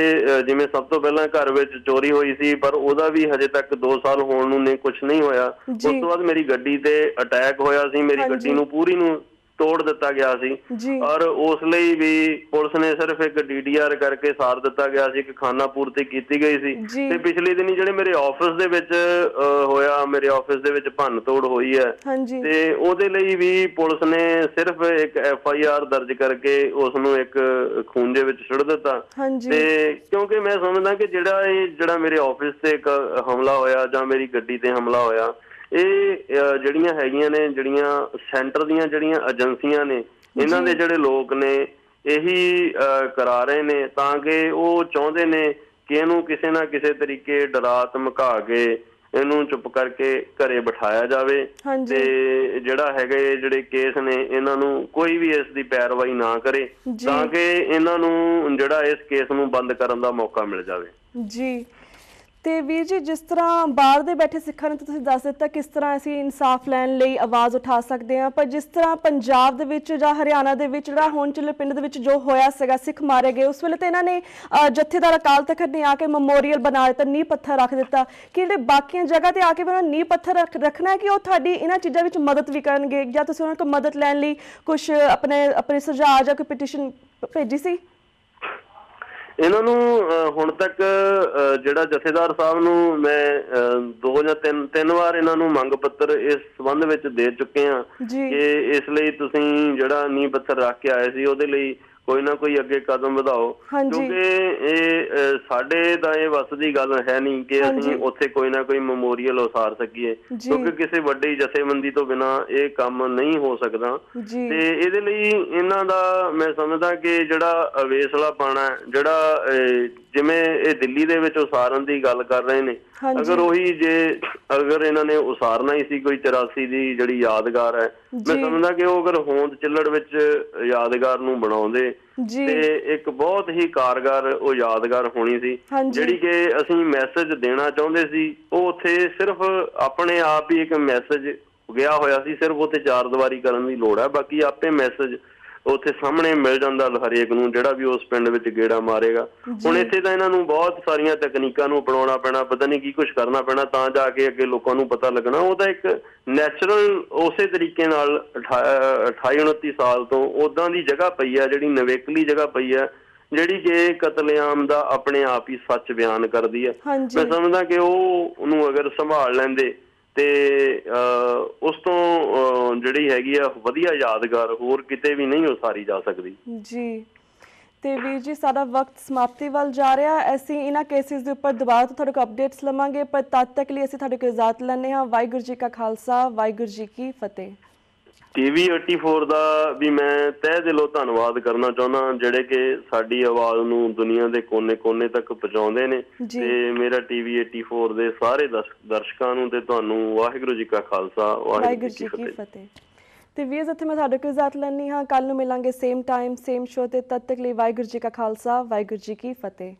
ਜਿਵੇਂ ਸਭ ਤੋਂ ਪਹਿਲਾਂ ਘਰ ਵਿੱਚ ਚੋਰੀ ਹੋਈ ਸੀ ਪਰ ਉਹਦਾ ਵੀ ਹਜੇ ਤੱਕ 2 ਸਾਲ ਹੋਣ ਨੂੰ ਨੇ ਕੁਝ ਨਹੀਂ ਹੋਇਆ। ਉਸ ਤੋਂ ਬਾਅਦ ਮੇਰੀ ਗੱਡੀ ਤੇ ਅਟੈਕ ਹੋਇਆ ਸੀ, ਮੇਰੀ ਗੱਡੀ ਨੂੰ ਪੂਰੀ ਨੂੰ ਤੋੜ ਦਿੱਤਾ ਗਿਆ ਸੀ ਔਰ ਉਸ ਲਈ ਵੀ ਪੁਲਿਸ ਨੇ ਸਿਰਫ ਇੱਕ DDR ਕਰਕੇ ਸਾਰ ਦਿੱਤਾ ਗਿਆ ਸੀ ਕਿ ਖਾਨਾ ਪੂਰਤੀ ਕੀਤੀ ਗਈ ਸੀ। ਤੇ ਪਿਛਲੇ ਦਿਨੀ ਜਿਹੜੇ ਮੇਰੇ ਆਫਿਸ ਦੇ ਵਿੱਚ ਹੋਇਆ, ਮੇਰੇ ਆਫਿਸ ਦੇ ਵਿੱਚ ਭੰਨ ਤੋੜ ਹੋਈ ਹੈ ਤੇ ਉਹਦੇ ਲਈ ਵੀ ਪੁਲਿਸ ਨੇ ਸਿਰਫ ਇੱਕ FIR ਦਰਜ ਕਰਕੇ ਉਸ ਨੂੰ ਇੱਕ ਖੂੰਜੇ ਵਿੱਚ ਸੁੱਟ ਦਿੱਤਾ। ਤੇ ਕਿਉਂਕਿ ਮੈਂ ਸਮਝਦਾ ਕਿ ਜਿਹੜਾ ਮੇਰੇ ਆਫਿਸ ਤੇ ਇੱਕ ਹਮਲਾ ਹੋਇਆ ਜਾਂ ਮੇਰੀ ਗੱਡੀ ਤੇ ਹਮਲਾ ਹੋਇਆ ਇਹ ਜਿਹੜੀਆਂ ਹੈਗੀਆਂ ਨੇ ਜਿਹੜੀਆਂ ਸੈਂਟਰ ਦੀਆਂ ਜਿਹੜੀਆਂ ਏਜੰਸੀਆਂ ਨੇ ਇਹਨਾਂ ਦੇ ਜਿਹੜੇ ਲੋਕ ਨੇ ਇਹੀ ਕਰਾ ਰਹੇ ਨੇ ਤਾਂ ਕਿ ਉਹ ਚਾਹੁੰਦੇ ਨੇ ਕਿ ਇਹਨੂੰ ਕਿਸੇ ਨਾ ਕਿਸੇ ਤਰੀਕੇ ਡਰਾ ਧਮਕਾ ਕੇ ਇਹਨੂੰ ਚੁੱਪ ਕਰਕੇ ਘਰੇ ਬਿਠਾਇਆ ਜਾਵੇ ਤੇ ਜਿਹੜਾ ਹੈਗਾ ਜਿਹੜੇ ਕੇਸ ਨੇ ਇਹਨਾਂ ਨੂੰ ਕੋਈ ਵੀ ਇਸ ਦੀ ਪੈਰਵਾਈ ਨਾ ਕਰੇ ਤਾਂ ਕਿ ਇਹਨਾਂ ਨੂੰ ਜਿਹੜਾ ਇਸ ਕੇਸ ਨੂੰ ਬੰਦ ਕਰਨ ਦਾ ਮੌਕਾ ਮਿਲ ਜਾਵੇ ਜੀ। ਤੇ ਵੀਰ ਜੀ ਜਿਸ ਤਰ੍ਹਾਂ ਬਾਹਰ ਦੇ ਬੈਠੇ ਸਿੱਖਾਂ ਨੂੰ ਤੁਸੀਂ ਦੱਸ ਦਿੱਤਾ ਕਿਸ ਤਰ੍ਹਾਂ ਅਸੀਂ ਇਨਸਾਫ ਲੈਣ ਲਈ ਆਵਾਜ਼ ਉਠਾ ਸਕਦੇ ਹਾਂ, ਪਰ ਜਿਸ ਤਰ੍ਹਾਂ ਪੰਜਾਬ ਦੇ ਵਿੱਚ ਜਾਂ ਹਰਿਆਣਾ ਦੇ ਵਿੱਚ ਜਿਹੜਾ ਹੋਣ ਚਿੱਲੜ ਪਿੰਡ ਦੇ ਵਿੱਚ ਜੋ ਹੋਇਆ ਸੀਗਾ, ਸਿੱਖ ਮਾਰੇ ਗਏ, ਉਸ ਵੇਲੇ ਤਾਂ ਇਹਨਾਂ ਨੇ ਜਥੇਦਾਰ ਅਕਾਲ ਤਖਤ ਨੇ ਆ ਕੇ ਮੈਮੋਰੀਅਲ ਬਣਾ ਦਿੱਤਾ, ਨੀਂਹ ਪੱਥਰ ਰੱਖ ਦਿੱਤਾ ਕਿ ਜਿਹੜੇ ਬਾਕੀਆਂ ਜਗ੍ਹਾ ਤੇ ਆ ਕੇ ਉਹਨਾਂ ਨੀਂਹ ਪੱਥਰ ਰੱਖਣਾ ਹੈ ਕਿ ਉਹ ਤੁਹਾਡੀ ਇਹਨਾਂ ਚੀਜ਼ਾਂ ਵਿੱਚ ਮਦਦ ਵੀ ਕਰਨਗੇ ਜਾਂ ਤੁਸੀਂ ਉਹਨਾਂ ਕੋਲ ਮਦਦ ਲੈਣ ਲਈ ਕੁਛ ਆਪਣੇ ਸੁਝਾਅ ਜਾਂ ਕੋਈ ਪਟੀਸ਼ਨ ਭੇਜੀ ਸੀ? ਇਹਨਾਂ ਨੂੰ ਹੁਣ ਤੱਕ ਜਿਹੜਾ ਜਥੇਦਾਰ ਸਾਹਿਬ ਨੂੰ ਮੈਂ 2 ਜਾਂ 3 ਵਾਰ ਇਹਨਾਂ ਨੂੰ ਮੰਗ ਪੱਤਰ ਇਸ ਸੰਬੰਧ ਵਿੱਚ ਦੇ ਚੁੱਕੇ ਹਾਂ ਕਿ ਇਸ ਲਈ ਤੁਸੀਂ ਜਿਹੜਾ ਨੀਂਹ ਪੱਥਰ ਰੱਖ ਕੇ ਆਏ ਸੀ ਉਹਦੇ ਲਈ ਕੋਈ ਨਾ ਕੋਈ ਅੱਗੇ ਕਦਮ ਵਧਾਓ ਕਿਉਂਕਿ ਇਹ ਸਾਡੇ ਤਾਂ ਇਹ ਵੱਸ ਦੀ ਗੱਲ ਹੈ ਨਹੀਂ ਕਿ ਅਸੀਂ ਉੱਥੇ ਕੋਈ ਨਾ ਕੋਈ ਮੈਮੋਰੀਅਲ ਉਸਾਰ ਸਕੀਏ ਕਿਉਂਕਿ ਕਿਸੇ ਵੱਡੀ ਜਥੇਬੰਦੀ ਤੋਂ ਬਿਨਾਂ ਇਹ ਕੰਮ ਨਹੀਂ ਹੋ ਸਕਦਾ ਤੇ ਇਹਦੇ ਲਈ ਇਹਨਾਂ ਦਾ ਮੈਂ ਸਮਝਦਾ ਕਿ ਜਿਹੜਾ ਅਵੇਸਲਾਪਣ ਹੈ ਜਿਹੜਾ ਜਿਵੇਂ ਇਹ ਦਿੱਲੀ ਦੇ ਵਿੱਚ ਉਸਾਰਨ ਦੀ ਗੱਲ ਕਰ ਰਹੇ ਨੇ ਅਗਰ ਉਹੀ ਅਗਰ ਇਹਨਾਂ ਨੇ ਉਸਾਰਨਾ ਹੀ ਸੀ ਕੋਈ 84 ਦੀ ਜਿਹੜੀ ਯਾਦਗਾਰ ਹੈ ਮੈਂ ਸਮਝਦਾ ਕਿ ਉਹ ਅਗਰ ਹੋਂਦ ਚਿੱਲੜ ਵਿੱਚ ਯਾਦਗਾਰ ਨੂੰ ਬਣਾਉਂਦੇ ਤੇ ਇੱਕ ਬਹੁਤ ਹੀ ਕਾਰਗਰ ਉਹ ਯਾਦਗਾਰ ਹੋਣੀ ਸੀ ਜਿਹੜੀ ਕਿ ਅਸੀਂ ਮੈਸੇਜ ਦੇਣਾ ਚਾਹੁੰਦੇ ਸੀ। ਉਹ ਉੱਥੇ ਸਿਰਫ ਆਪਣੇ ਆਪ ਹੀ ਇੱਕ ਮੈਸੇਜ ਗਿਆ ਹੋਇਆ ਸੀ, ਸਿਰਫ ਉੱਥੇ 4 ਦੀਵਾਰੀ ਕਰਨ ਦੀ ਲੋੜ ਹੈ, ਬਾਕੀ ਆਪੇ ਮੈਸੇਜ ਉੱਥੇ ਸਾਹਮਣੇ ਮਿਲ ਜਾਂਦਾ ਹਰੇਕ ਨੂੰ ਜਿਹੜਾ ਵੀ ਉਸ ਪਿੰਡ ਵਿੱਚ ਗੇੜਾ ਮਾਰੇਗਾ। ਹੁਣ ਇੱਥੇ ਤਾਂ ਇਹਨਾਂ ਨੂੰ ਬਹੁਤ ਸਾਰੀਆਂ ਤਕਨੀਕਾਂ ਨੂੰ ਅਪਣਾਉਣਾ ਪੈਣਾ, ਪਤਾ ਨਹੀਂ ਕੀ ਕੁਛ ਕਰਨਾ ਪੈਣਾ ਤਾਂ ਜਾ ਕੇ ਅੱਗੇ ਲੋਕਾਂ ਨੂੰ ਪਤਾ ਲੱਗਣਾ। ਉਹ ਤਾਂ ਇੱਕ ਨੈਚੁਰਲ ਉਸੇ ਤਰੀਕੇ ਨਾਲ 28-29 ਸਾਲ ਤੋਂ ਉੱਦਾਂ ਦੀ ਜਗ੍ਹਾ ਪਈ ਹੈ ਜਿਹੜੀ ਨਵੇਕਲੀ ਜਗ੍ਹਾ ਪਈ ਹੈ ਜਿਹੜੀ ਕਿ ਕਤਲੇਆਮ ਦਾ ਆਪਣੇ ਆਪ ਹੀ ਸੱਚ ਬਿਆਨ ਕਰਦੀ ਹੈ। ਮੈਂ ਸਮਝਦਾ ਕਿ ਉਹਨੂੰ ਅਗਰ ਸੰਭਾਲ ਲੈਂਦੇ ਤੇ ਉਸ ਤੋਂ ਜਿਹੜੀ ਹੈਗੀ ਆ ਵਧੀਆ ਯਾਦਗਾਰ ਹੋਰ ਕਿਤੇ ਵੀ ਨਹੀਂ ਉਸਾਰੀ ਜਾ ਸਕਦੀ ਜੀ। ਤੇ ਵੀਰ ਜੀ ਸਾਡਾ ਵਕਤ ਸਮਾਪਤੀ ਵੱਲ ਜਾ ਰਿਹਾ, ਅਸੀਂ ਇਹਨਾਂ ਕੇਸਿਸ ਦੇ ਉੱਪਰ ਦੁਬਾਰਾ ਤੋਂ ਤੁਹਾਡੇ ਕੋਲ ਅਪਡੇਟਸ ਲਵਾਂਗੇ, ਪਰ ਤਦ ਤੱਕ ਲਈ ਅਸੀਂ ਤੁਹਾਡੇ ਕੋਲ ਇਜਾਜ਼ਤ ਲੈਂਦੇ ਹਾਂ। ਵਾਹਿਗੁਰੂ ਜੀ ਕਾ ਖਾਲਸਾ, ਵਾਹਿਗੁਰੂ ਜੀ ਕੀ ਫਤਿਹ। TV 84 ਦਾ ਵੀ ਮੈਂ ਤਹਿ ਦਿਲੋਂ ਧੰਨਵਾਦ ਕਰਨਾ ਚਾਹੁੰਦਾ ਜਿਹੜੇ ਕਿ ਸਾਡੀ ਆਵਾਜ਼ ਨੂੰ ਦੁਨੀਆ ਦੇ ਕੋਨੇ-ਕੋਨੇ ਤੱਕ ਪਹੁੰਚਾਉਂਦੇ ਨੇ ਤੇ ਮੇਰਾ TV 84 ਦੇ ਸਾਰੇ ਦਰਸ਼ਕਾਂ ਨੂੰ ਤੇ ਤੁਹਾਨੂੰ ਵਾਹਿਗੁਰੂ ਜੀ ਕਾ ਖਾਲਸਾ, ਵਾਹਿਗੁਰੂ ਜੀ ਕੀ ਫਤਿਹ। ਤੇ ਵੀਰਸ ਇੱਥੇ ਮੈਂ ਤੁਹਾਡੇ ਕੋਲ ਇਜਾਜ਼ਤ ਲੈਂਦੀ ਹਾਂ। ਕੱਲ ਨੂੰ ਮਿਲਾਂਗੇ ਸੇਮ ਟਾਈਮ ਸੇਮ ਸ਼ੋ ਤੇ। ਤਦ ਤੱਕ ਲਈ ਵਾਹਿਗੁਰੂ ਜੀ ਕਾ ਖਾਲਸਾ ਵਾਹਿਗੁਰੂ ਜੀ ਕੀ ਫਤਿਹ।